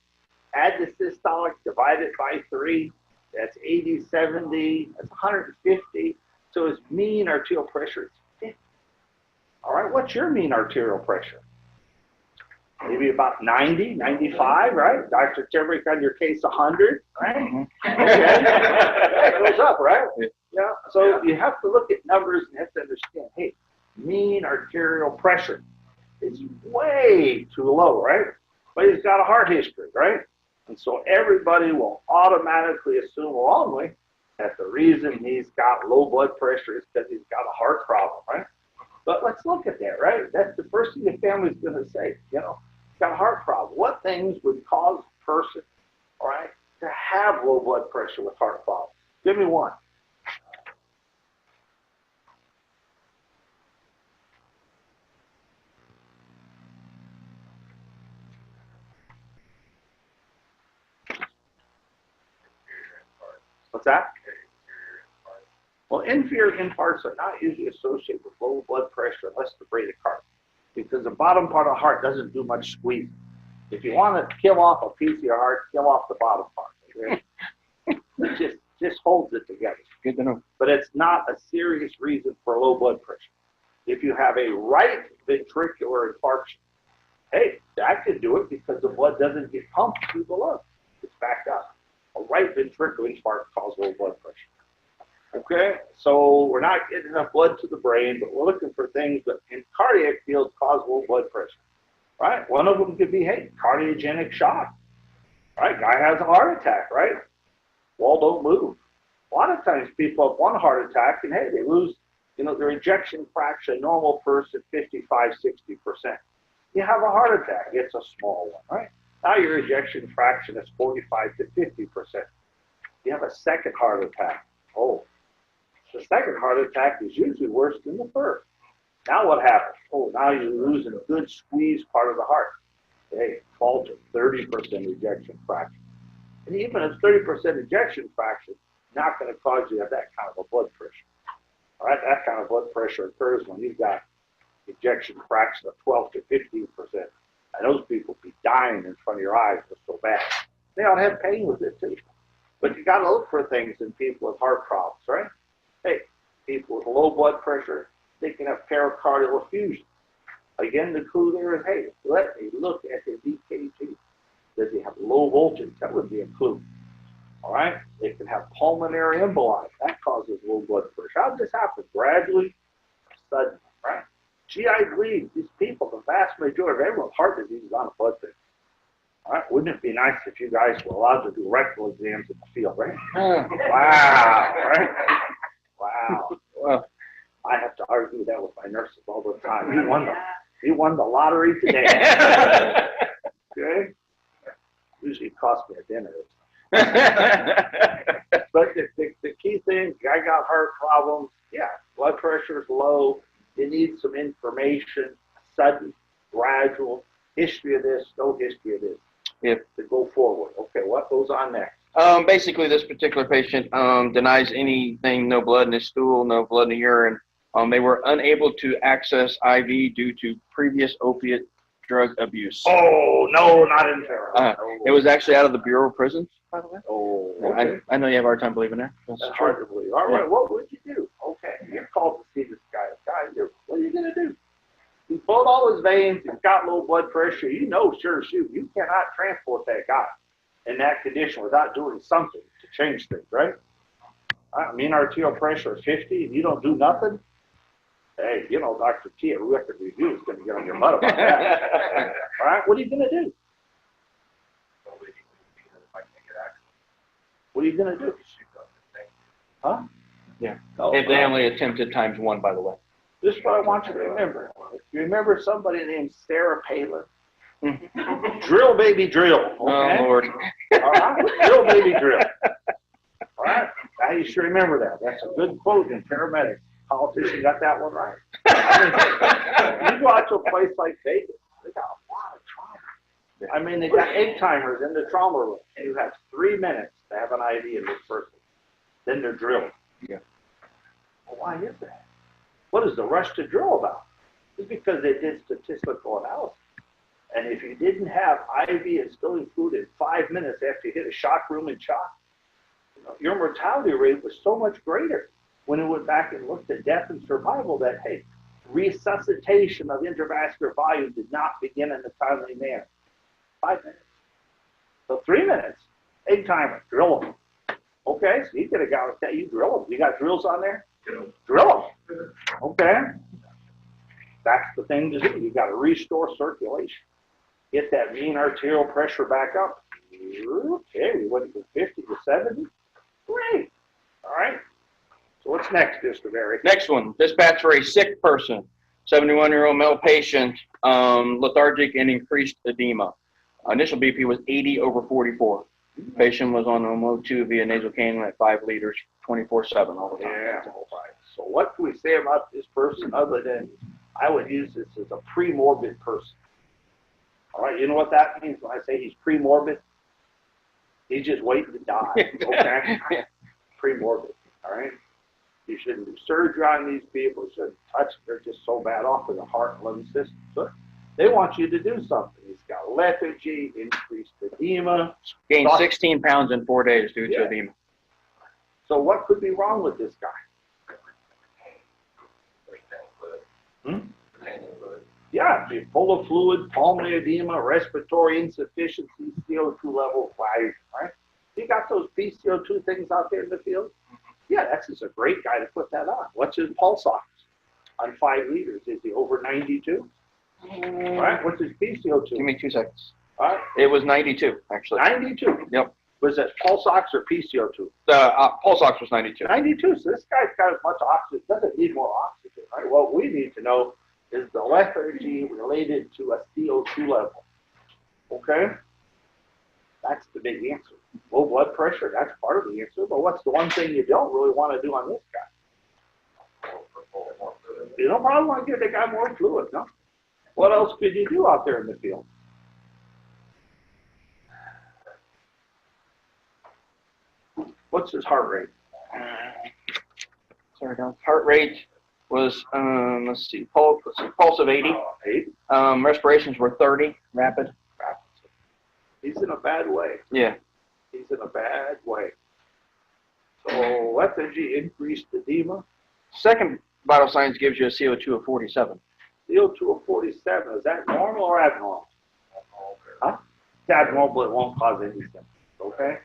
add the systolic, divide it by 3, that's 80, 70, that's 150. So his mean arterial pressure is 50. All right, what's your mean arterial pressure? maybe about 90, 95, right? Dr. Timbrick on your case, 100, right? Okay. It goes up, right? Yeah. So you have to look at numbers and have to understand, hey, mean arterial pressure is way too low, right? But he's got a heart history, right? And so everybody will automatically assume wrongly that the reason he's got low blood pressure is because he's got a heart problem, right? But let's look at that, right? That's the first thing the family's going to say, you know, he's got a heart problem. What things would cause a person, all right, to have low blood pressure with heart problems? Give me one. What's that? Well, inferior infarcts are not usually associated with low blood pressure unless the bradycardia, because the bottom part of the heart doesn't do much squeezing. If you want to kill off a piece of your heart, kill off the bottom part. Okay? It just holds it together. Good to know. But it's not a serious reason for low blood pressure. If you have a right ventricular infarction, hey, that could do it because the blood doesn't get pumped through the lungs. It's backed up. A right ventricular infarct causes low blood pressure. Okay, so we're not getting enough blood to the brain, but we're looking for things that in cardiac fields cause low blood pressure. Right? One of them could be, hey, cardiogenic shock. Right? Guy has a heart attack, right? Wall don't move. A lot of times people have one heart attack and hey, they lose, you know, their ejection fraction, normal person, 55, 60%. You have a heart attack, it's a small one, right? Now your ejection fraction is 45 to 50%. You have a second heart attack. Oh, the second heart attack is usually worse than the first. Now what happens? Oh, now you're losing a good squeeze part of the heart. Hey, fall to 30% ejection fraction. And even a 30% ejection fraction, not going to cause you to have that kind of a blood pressure. All right, that kind of blood pressure occurs when you've got ejection fraction of 12 to 15%. And those people be dying in front of your eyes. It's so bad. They all have pain with it too. But you got to look for things in people with heart problems, right? Hey, people with low blood pressure, they can have pericardial effusion. Again, the clue there is, hey, let me look at his EKG. Does he have low voltage? That would be a clue. All right? They can have pulmonary emboli. That causes low blood pressure. How does this happen? Gradually, suddenly, right? GI bleed. These people, the vast majority of everyone with heart disease is on a blood thinner. All right? Wouldn't it be nice if you guys were allowed to do rectal exams in the field, right? Wow, right? Wow. Well, I have to argue that with my nurses all the time. You won the lottery today. Okay? Usually it costs me a dinner. But the key thing, I got heart problems. Yeah, blood pressure is low. You need some information, sudden, gradual, history of this, no history of this. Yep. To go forward. Okay, what goes on next? Basically, this particular patient denies anything, no blood in his stool, no blood in the urine. They were unable to access IV due to previous opiate drug abuse. Oh, no, not in there. It was actually out of the Bureau of Prisons, by the way. Oh, okay. I know you have a hard time believing that. That's hard to believe. All right, what would you do? Okay, you're called to see this guy. What are you going to do? He pulled all his veins. He's got low blood pressure. You know, sure, shoot, you cannot transport that guy in that condition without doing something to change things, right? I mean, arterial pressure is 50 and you don't do nothing. Hey, you know, Dr. T at record review is going to get on your butt about that. All right, what are you going to do? What are you going to do? Huh? Yeah. Oh, If they only attempted times one, by the way. This is what I want you to remember. If you remember somebody named Sarah Palin, drill, baby, drill. Okay? Oh, Lord. All right, drill, baby, drill. All right, now you should remember that. That's a good quote in paramedics. Politician got that one right. I mean, you go out to a place like Vegas, they got a lot of trauma. I mean, they got egg timers in the trauma room. You have 3 minutes to have an IV in this person. Then they're drilling. Yeah. Well, why is that? What is the rush to drill about? It's because they did statistical analysis. And if you didn't have IV instilling fluid in 5 minutes after you hit a shock room and shock, you know, your mortality rate was so much greater when it went back and looked at death and survival that, hey, resuscitation of intravascular volume did not begin in a timely manner. 5 minutes. So 3 minutes. Egg timer, drill them. Okay, so you get a guy with that, you drill them. You got drills on there? Drill them. Okay. That's the thing to do. You got to restore circulation. Get that mean arterial pressure back up. Okay, we went from 50 to 70. Great. All right. So what's next, Mr. Barry? Next one, dispatch for a sick person, 71-year-old male patient, lethargic and increased edema. Initial BP was 80/44. Patient was on OMO2 via nasal cannula at 5 liters, 24/7 all the time. Yeah. All right. So what can we say about this person other than I would use this as a pre-morbid person? All right. You know what that means when I say he's pre-morbid? He's just waiting to die. Okay. Pre-morbid. All right. You shouldn't do surgery on these people. You shouldn't touch them. They're just so bad off with the heart and lung system. So they want you to do something. He's got lethargy, increased edema. Gained 16 pounds in 4 days due to edema. So what could be wrong with this guy? Yeah, be full of fluid, pulmonary edema, respiratory insufficiency, CO2 level rising, right? You got those PCO2 things out there in the field? Yeah, that's just a great guy to put that on. What's his pulse ox on 5 liters? Is he over 92? Right? What's his PCO2? Give me 2 seconds. All right. It was 92, actually. 92? Yep. Was it pulse ox or PCO2? The pulse ox was 92. 92. So this guy's got as much oxygen, doesn't need more oxygen, right? What we need to know is the lethargy related to a CO2 level. Okay? That's the big answer. Low blood pressure, that's part of the answer. But what's the one thing you don't really want to do on this guy? You don't probably want to give the guy more fluid, no? What else could you do out there in the field? What's his heart rate? Sorry, guys. Heart rate was, let's see, pulse of 80. 8. Respirations were 30, rapid. He's in a bad way. Yeah. He's in a bad way. So lethargy, increased edema. Second vital signs gives you a CO2 of 47. CO2 of 47, is that normal or abnormal? Huh? It's abnormal, but it won't cause any symptoms, okay?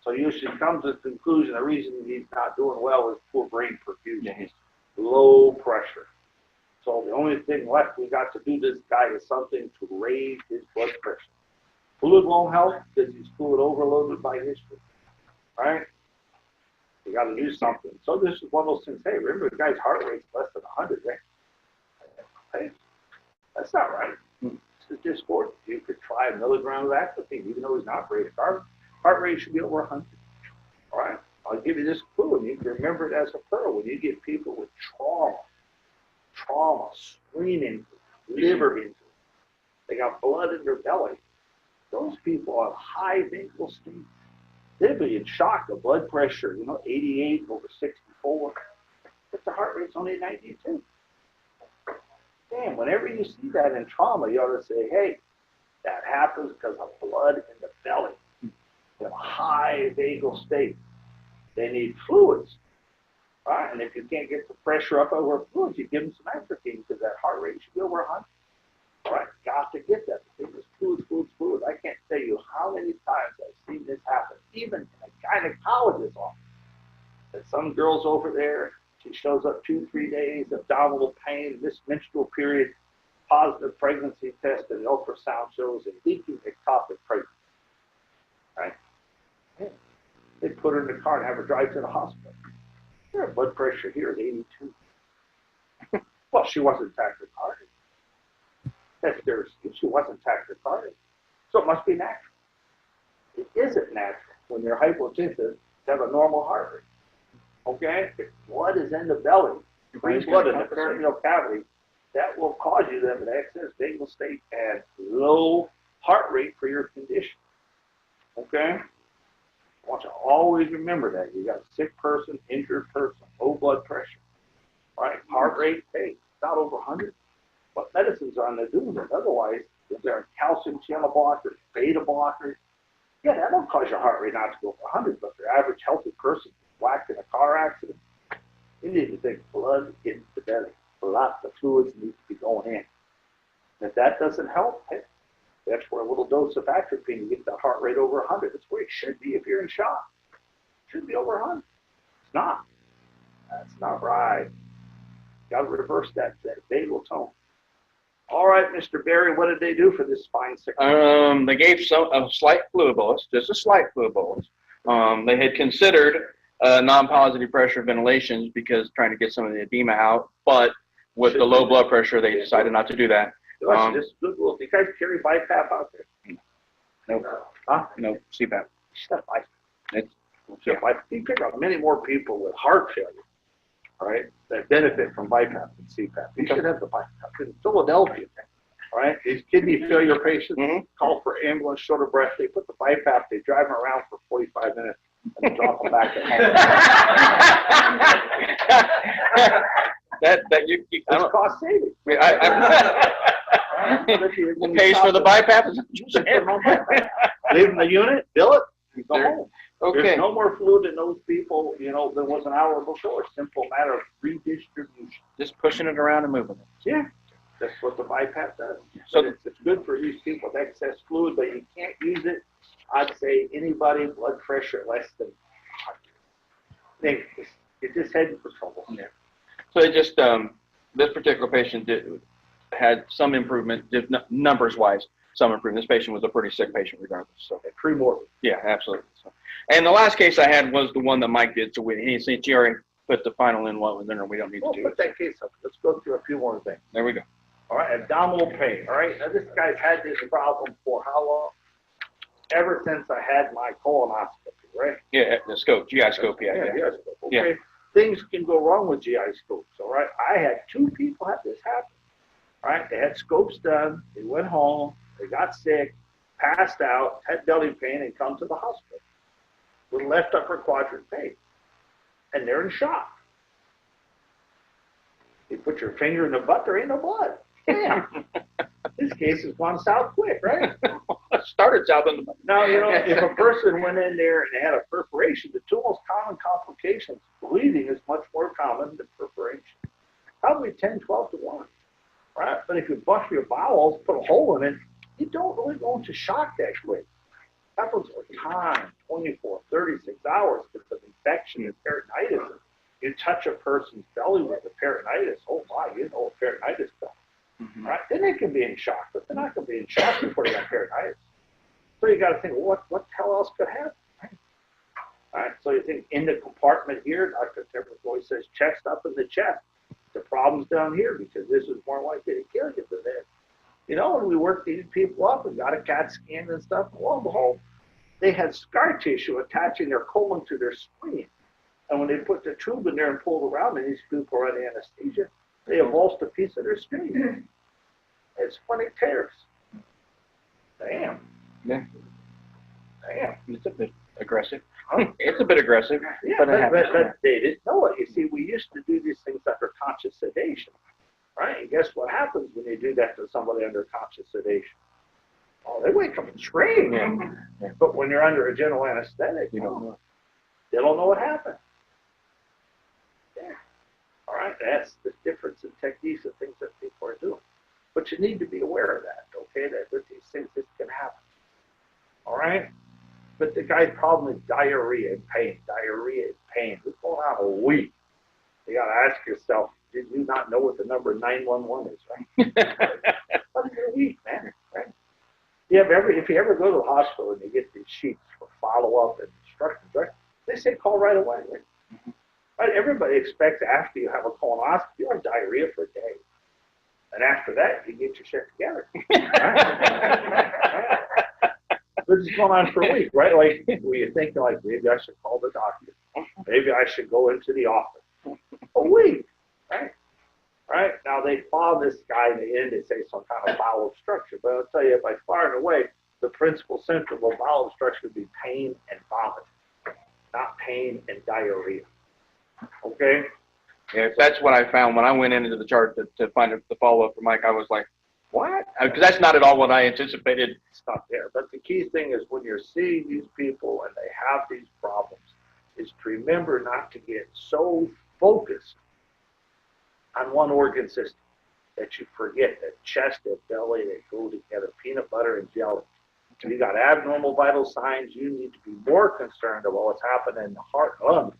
So you should come to the conclusion the reason he's not doing well is poor brain perfusion. Yeah, Low pressure. So the only thing left we got to do this guy is something to raise his blood pressure. Fluid won't help because he's fluid overloaded by history. All right? You got to do something. So this is one of those things. Hey, remember the guy's heart rate's less than 100, right? Hey, that's not right. This is discordant. You could try a milligram of atropine, even though he's not bradycardic. Heart rate should be over 100. All right? I'll give you this clue, and you can remember it as a pearl. When you get people with trauma, spleen injury, liver injury, they got blood in their belly. Those people have high vagal state. They'd be in shock of blood pressure, 88 over 64. But the heart rate's only 92. Damn, whenever you see that in trauma, you ought to say, hey, that happens because of blood in the belly. They have a high vagal state. They need fluids. Right? And if you can't get the pressure up over fluids, you give them some atropine because that heart rate should be over 100. All right, got to get that. Because fluid. I can't tell you how many times I've seen this happen, even in a gynecologist's office. That some girl's over there, she shows up 2-3 days, abdominal pain, this menstrual period, positive pregnancy test, and the ultrasound shows a leaking ectopic pregnancy. Right? They put her in the car and have her drive to the hospital. Her blood pressure here is 82. Well, she wasn't tachycardic. She wasn't tachycardic. So it must be natural. It isn't natural when you're hypotensive to have a normal heart rate. Okay? If blood is in the belly, free blood in the peritoneal cavity, that will cause you to have an excess vagal state and low heart rate for your condition. Okay? I want you to always remember that. You got a sick person, injured person, low blood pressure. Right? Heart rate, hey, not over 100. What medicines are on the doing it? Otherwise, if there are calcium channel blockers, beta blockers, yeah, that'll cause your heart rate not to go over 100, but the average healthy person whacked in a car accident, you need to think blood into the belly. lots of fluids need to be going in. And if that doesn't help, hey, that's where a little dose of atropine, you get the heart rate over 100. That's where it should be if you're in shock. It should be over 100. It's not. That's not right. Got to reverse that vagal tone. All right, Mr. Berry, what did they do for this spine sickness? They gave a slight fluid bolus, just a slight fluid bolus. They had considered non-positive pressure ventilations because trying to get some of the edema out, but with the low blood pressure, they decided not to do that. This is good rule. Do you guys carry BiPAP out there? Nope. Huh? No, CPAP. Stuff like It's, you pick up many more people with heart failure, all right, that benefit from BiPAP than CPAP. You should have the BiPAP. In Philadelphia, all right, these kidney failure patients call for ambulance, short of breath. They put the BiPAP, they drive them around for 45 minutes, and they drop them back at home. It's cost saving. It pays for the BiPAP. Leave them the unit, bill it, and go home. Okay. There's no more fluid in those people, you know, than was an hour before. Simple matter of redistribution. Just pushing it around and moving it. Yeah, that's what the BiPAP does. So But it's good for these people with excess fluid, but you can't use it. I'd say anybody blood pressure less than 100. You're just heading for trouble. Yeah. So they just this particular patient had some improvement, numbers wise, some improvement. This patient was a pretty sick patient regardless. So Pre-morbid. yeah, absolutely. So, and the last case I had was the one that Mike did. So he already put the final in one, then we don't need to do Put it. that case up. Let's go through a few more things. There we go. All right, abdominal pain. All right, now this guy's had this problem for how long? Ever since I had my colonoscopy, right? Yeah, the scope, GI scope, yeah. GI scope. Okay. Yeah. Things can go wrong with GI scopes, all right? I had 2 people have this happen. All right, they had scopes done, they went home, they got sick, passed out, had belly pain, and come to the hospital with left upper quadrant pain. And they're in shock. You put your finger in the butt, there ain't no blood. Damn. This case has gone south quick, right? Started south in the butt. Now, you know, if a person went in there and they had a perforation, the 2 most common complications, bleeding is much more common than perforation. Probably 10, 12 to 1, right? But if you bust your bowels, put a hole in it, you don't really go into shock that quick. Happens over time, 24, 36 hours because of infection and peritonitis. You touch a person's belly with the peritonitis, oh my, you know what peritonitis does. Right? Then they can be in shock, but they're not going to be in shock before they got peritonitis. So you got to think, well, what the hell else could happen? Right? All right, so you think in the compartment here, Dr. Timber always says chest up in the chest. The problem's down here because this is more likely to kill you than that. You know, when we worked these people up and got a CAT scan and stuff, lo and behold, they had scar tissue attaching their colon to their spleen. And when they put the tube in there and pulled around, and these people were under anesthesia, they avulsed a piece of their spleen. It's funny tears. Damn. Yeah. Damn. It's a bit aggressive. It's a bit aggressive. Yeah, but but they didn't know it. You see, we used to do these things under conscious sedation, right? And guess what happens when you do that to somebody under conscious sedation? Oh, they wake up and scream. Yeah. But when you're under a general anesthetic, You don't know. they don't know what happened. Yeah. All right, that's the difference in techniques and things that people are doing. But you need to be aware of that, okay? That with these things, this can happen. All right? But the guy's problem is diarrhea and pain. Diarrhea and pain. It's going on a week. You got to ask yourself, did you not know what the number 911 is, right? What is a week, man, right? If you ever go to the hospital and you get these sheets for follow-up and instructions, right? They say call right away, right? Right? Everybody expects after you have a colonoscopy, you have diarrhea for a day. And after that, you get your shit together. Right? This is going on for a week, right? Like, where you're thinking, like, maybe I should call the doctor. Maybe I should go into the office. A week, right? Right? Now, they follow this guy in the end, they say some kind of bowel obstruction. But I'll tell you, by far and away, the principal symptom of bowel obstruction would be pain and vomit, not pain and diarrhea. Okay? Yeah, that's what I found when I went into the chart to find the follow-up for Mike. I was like, what? Because that's not at all what I anticipated. It's not there. But the key thing is when you're seeing these people and they have these problems, is to remember not to get so focused on one organ system that you forget, that chest and belly, they go together, peanut butter and jelly. If you got abnormal vital signs, you need to be more concerned about what's happening in the heart and lungs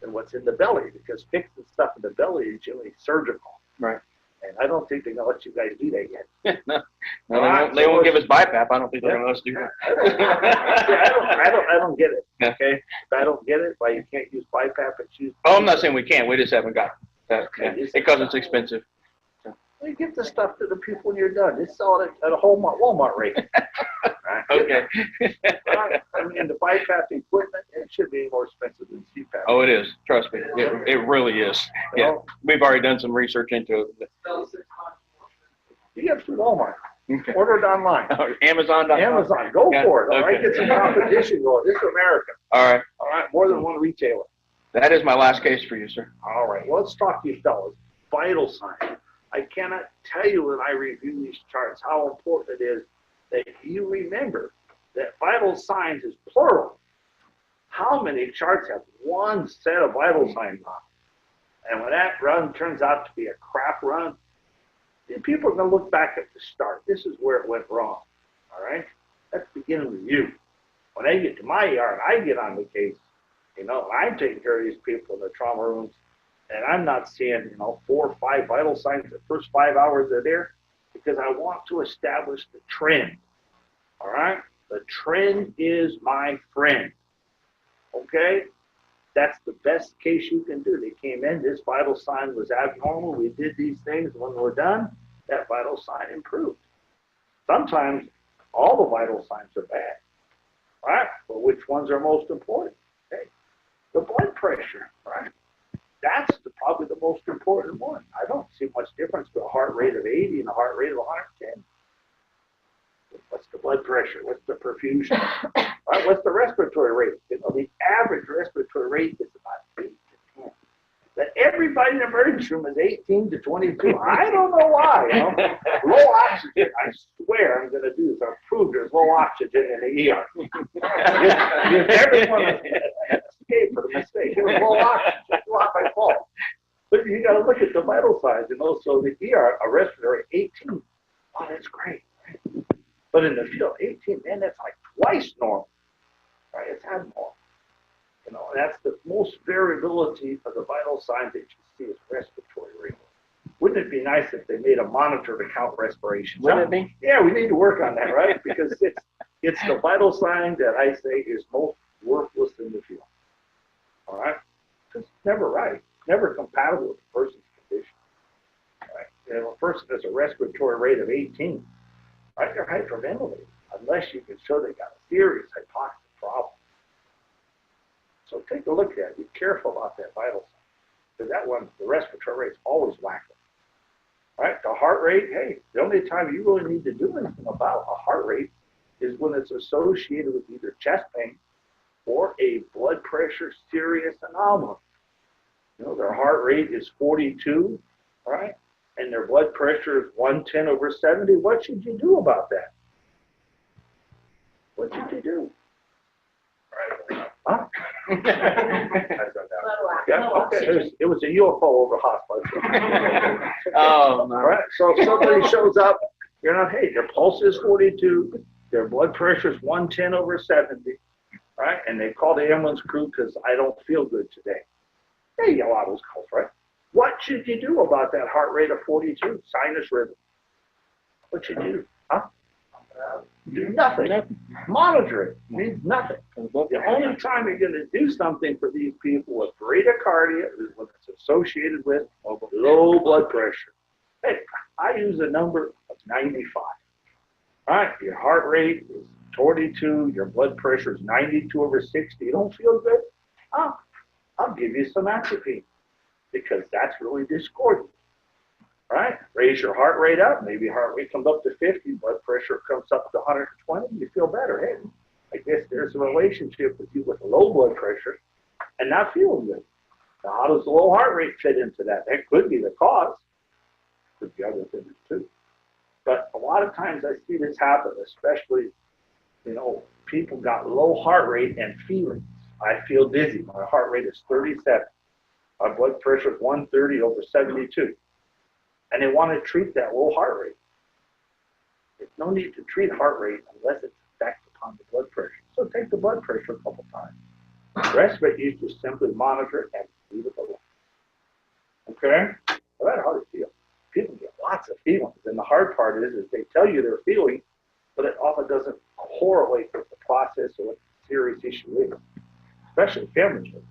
than what's in the belly, because fixing stuff in the belly is generally surgical. Right. And I don't think they're going to let you guys do that yet. No, they won't give us BiPAP. I don't think they're going to let us do that. I don't get it. Yeah. Okay, I don't get it. Why you can't use BiPAP and choose. Oh, I'm not saying we can't. We just haven't got that. Okay. Yeah. Because it's expensive. You give the stuff to the people when you're done. Just sell it at a Walmart rate. Right. Okay. Right. I mean, the BiPAP equipment, it should be more expensive than CPAP. Oh, it is. Trust me. It really is. Yeah. We've already done some research into it. You have to Walmart. Okay. Order it online. Amazon.com. Amazon. Go Yeah. for it. All right. Okay. Get some competition going. This is America. All right. All right. More than one retailer. That is my last case for you, sir. All right. Well, let's talk to you fellas. Vital signs. I cannot tell you when I review these charts how important it is that you remember that vital signs is plural. How many charts have one set of vital signs on? And when that run turns out to be a crap run, then people are going to look back at the start. This is where it went wrong. All right? That's beginning with you. When I get to my ER and I get on the case, and I'm taking care of these people in the trauma rooms, and I'm not seeing, 4 or 5 vital signs the first 5 hours they're there, because I want to establish the trend. All right? The trend is my friend. Okay? That's the best case you can do. They came in, this vital sign was abnormal, we did these things, when we're done, that vital sign improved. Sometimes all the vital signs are bad. All right? But which ones are most important? Okay? The blood pressure, right? That's probably the most important one. I don't see much difference with a heart rate of 80 and a heart rate of 110. What's the blood pressure? What's the perfusion? Right? What's the respiratory rate? The average respiratory rate is about 8 to 10. That everybody in the emergency room is 18 to 22. I don't know why. Low oxygen. I swear I'm going to do this. I'll prove there's low oxygen in the ER. Give everyone an escape for the mistake. It was low oxygen. It's not my fault. But you got to look at the vital signs. And also the ER, a respiratory 18. Oh, that's great. But in the field, 18, man, that's like twice normal. Right? It's abnormal. And that's the most variability of the vital signs that you see is respiratory rate. Wouldn't it be nice if they made a monitor to count respirations? Wouldn't it be? Yeah, we need to work on that, right? Because it's the vital sign that I say is most worthless in the field. All right? It's never right. Never compatible with the person's condition. All right? And if a person has a respiratory rate of 18, right, they're hyperventilating, unless you can show they got a serious hypoxic problem. So take a look at it. Be careful about that vital sign. Because that one, the respiratory rate is always wacko. Right? The heart rate, hey, the only time you really need to do anything about a heart rate is when it's associated with either chest pain or a blood pressure serious anomaly. Their heart rate is 42, right? And their blood pressure is 110/70. What should you do about that? What should you do? Huh? Yeah, okay. It was a UFO over hospital. Oh, no. Right. So if somebody shows up, hey, their pulse is 42, their blood pressure is 110/70, right? And they call the ambulance crew because I don't feel good today. They get a lot of those calls, right? What should you do about that heart rate of 42? Sinus rhythm. What should you do? Huh? Do nothing. Monitor it. Means nothing. The only time you're going to do something for these people with bradycardia is when it's associated with low blood pressure. Hey, I use a number of 95. All right, your heart rate is 42, your blood pressure is 92/60. You don't feel good? I'll give you some atropine because that's really discordant. Right? Raise your heart rate up. Maybe heart rate comes up to 50, blood pressure comes up to 120. You feel better. Hey, I guess there's a relationship with you with low blood pressure and not feeling good. Now, how does the low heart rate fit into that? That could be the cause. Could be other things too. But a lot of times I see this happen, especially, people got low heart rate and feelings. I feel dizzy. My heart rate is 37. My blood pressure is 130/72. and they want to treat that low heart rate. There's no need to treat heart rate unless it's effect upon the blood pressure. So take the blood pressure a couple times. The rest of it, you just simply monitor it and leave it alone. Okay? Well, that's how they feel. People get lots of feelings, and the hard part is they tell you they're feeling, but it often doesn't correlate with the process or what the serious issue is, especially family members.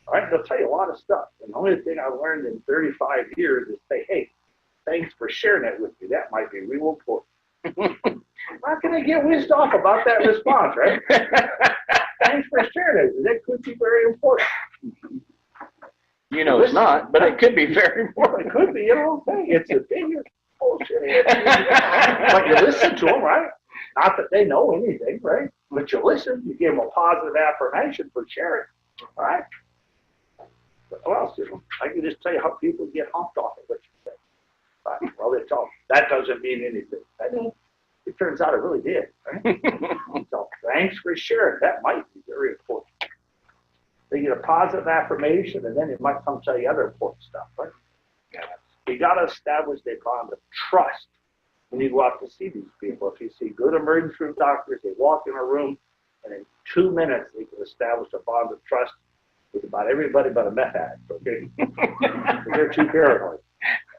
All right, they'll tell you a lot of stuff. And the only thing I've learned in 35 years is say, hey, thanks for sharing that with me. That might be real important. How can I get whizzed off about that response, right? Thanks for sharing it. That could be very important. You know it's not, but it could be very important. It could be, you know, hey, it's a big bullshit. But you listen to them, right? Not that they know anything, right? But you listen, you give them a positive affirmation for sharing, all right? But what else is them? I can just tell you how people get humped off of what you say. Right? Well, they tell them, that doesn't mean anything. I mean, it turns out it really did, right? So thanks for sharing. That might be very important. They get a positive affirmation, and then it might come tell you other important stuff, right? You got to establish a bond of trust when you go out to see these people. If you see good emergency room doctors, they walk in a room, and in 2 minutes, they can establish a bond of trust with about everybody but a meth addict, okay? They're too paranoid.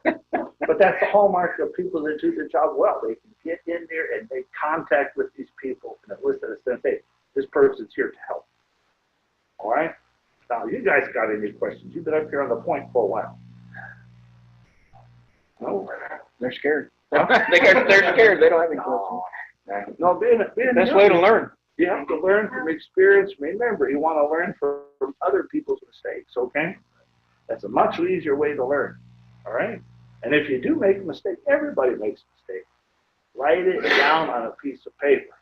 But that's the hallmark of people that do their job well. They can get in there and make contact with these people and elicit a sense, hey, this person's here to help. All right? Now, you guys got any questions? You've been up here on the point for a while. No? They're scared. They're scared. They don't have any questions. No, being Best way to learn. You have to learn from experience. Remember, you want to learn from other people's mistakes, okay? That's a much easier way to learn, all right? And if you do make a mistake, everybody makes a mistake. Write it down on a piece of paper,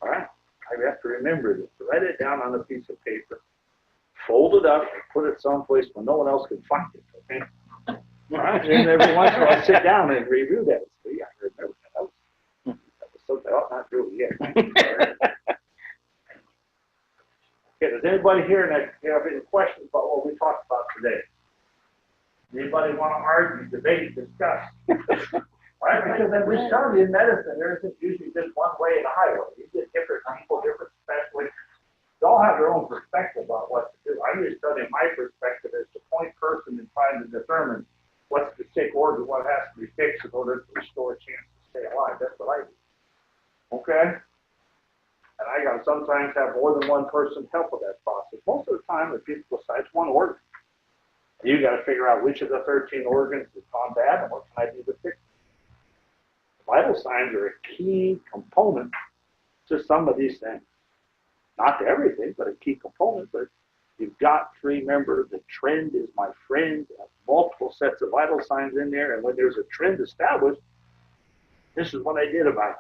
all right? I have to remember this. Write it down on a piece of paper, fold it up, and put it someplace where no one else can find it, okay? All right, and every once in a while, sit down and review that. So, yeah, I remember that. That was something I ought not do yet. Okay, does anybody here have any questions about what we talked about today? Anybody want to argue, debate, discuss? Right? Because then we started in medicine, there isn't usually just one way and a highway. You get different people, different specialists. They all have their own perspective about what to do. I'm just telling you my perspective as the point person in trying to determine what's the sick organ, what has to be fixed in order to restore a chance to stay alive. That's what I do. Okay? And I got to sometimes have more than one person help with that process. Most of the time, the people besides one organ. And you got to figure out which of the 13 organs has gone bad and what can I do to fix it. Vital signs are a key component to some of these things. Not to everything, but a key component. But you've got to remember the trend is my friend. Multiple sets of vital signs in there. And when there's a trend established, this is what I did about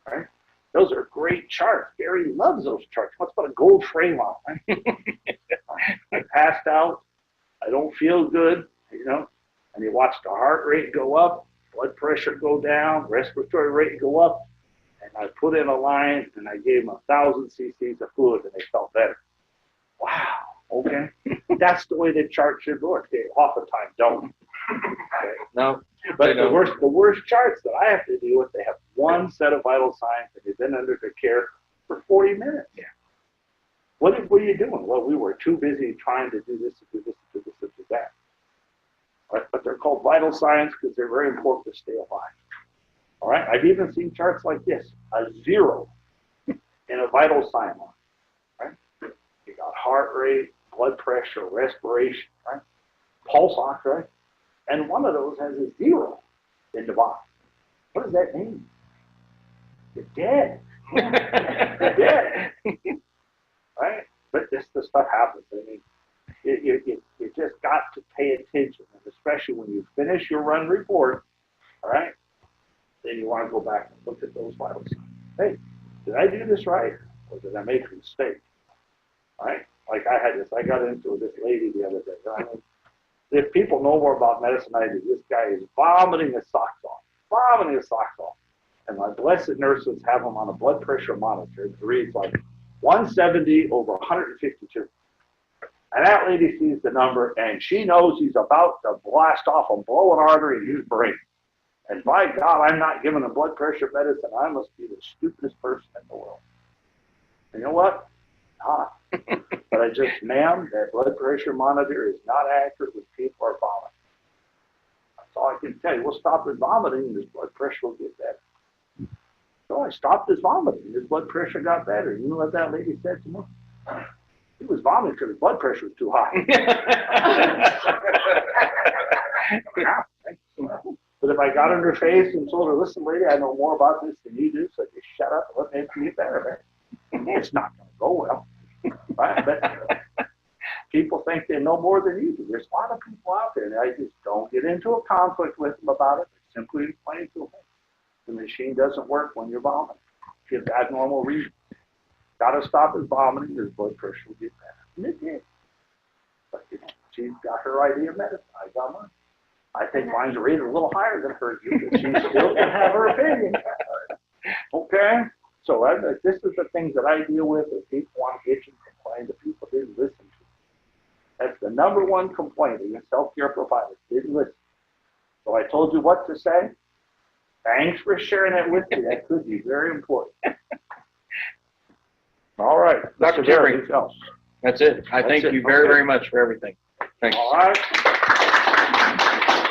it. Right? Those are great charts. Gary loves those charts. What's about a gold frame on? Right? I passed out. I don't feel good, you know. And you watch the heart rate go up, blood pressure go down, respiratory rate go up. And I put in a line and I gave them 1,000 cc's of fluid and they felt better. Wow. Okay. That's the way the chart should work. They oftentimes don't. Okay. No. But the worst charts that I have to deal with, they have one set of vital signs that they've been under their care for 40 minutes. Yeah. What are you doing? Well, we were too busy trying to do this, and do this, and do this, and do that. But they're called vital signs because they're very important to stay alive. All right. I've even seen charts like this: a 0 in a vital sign line. Right. You got heart rate, blood pressure, respiration, right? Pulse ox, right? And one of those has a 0 in the box. What does that mean? You're dead. You're dead. Right? But this stuff happens. I mean, you just got to pay attention, and especially when you finish your run report, all right, then you want to go back and look at those vital signs. Hey, did I do this right, or did I make a mistake? All right? Like I got into this lady the other day. I mean, if people know more about medicine than I do, this guy is vomiting his socks off. And my blessed nurses have him on a blood pressure monitor. It reads like 170 over 152. And that lady sees the number, and she knows he's about to blast off and blow an artery in his brain. And by God, I'm not giving him blood pressure medicine. I must be the stupidest person in the world. And you know what? Not. But I just, ma'am, that blood pressure monitor is not accurate when people are vomiting. That's all I can tell you. We'll stop his vomiting, and his blood pressure will get better. So I stopped his vomiting. His blood pressure got better. You know what that lady said to me? He was vomiting because his blood pressure was too high. But if I got in her face and told her, listen, lady, I know more about this than you do, so just shut up and let me get better, man. It's not going to go well. Right? But people think they know more than you do. There's a lot of people out there that I just don't get into a conflict with them about it. I simply explain to them, the machine doesn't work when you're vomiting. Give abnormal reasons. Got to stop his vomiting, his blood pressure will get better. And it did. But you know, she's got her idea of medicine. I got mine. I think mine's rated a little higher than hers, but she still can have her opinion. Okay? So this is the things that I deal with if people want to get you and complain that people didn't listen to. That's the number one complaint against healthcare providers. Didn't listen. So I told you what to say. Thanks for sharing that with me. That could be very important. All right. Dr. Jeffrey, that's it. I thank you very, very much for everything. Thanks. All right.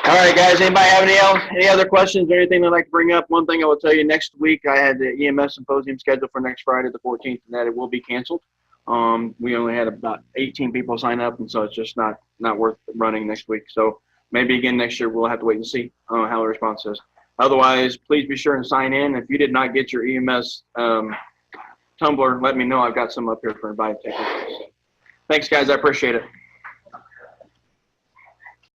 All right, guys, anybody have any other questions or anything they'd like to bring up? One thing I will tell you, next week I had the EMS symposium scheduled for next Friday, the 14th, and that it will be canceled. We only had about 18 people sign up, and so it's just not worth running next week. So maybe again next year we'll have to wait and see how the response is. Otherwise, please be sure and sign in. If you did not get your EMS tumbler, let me know. I've got some up here for everybody to take. Thanks, guys. I appreciate it.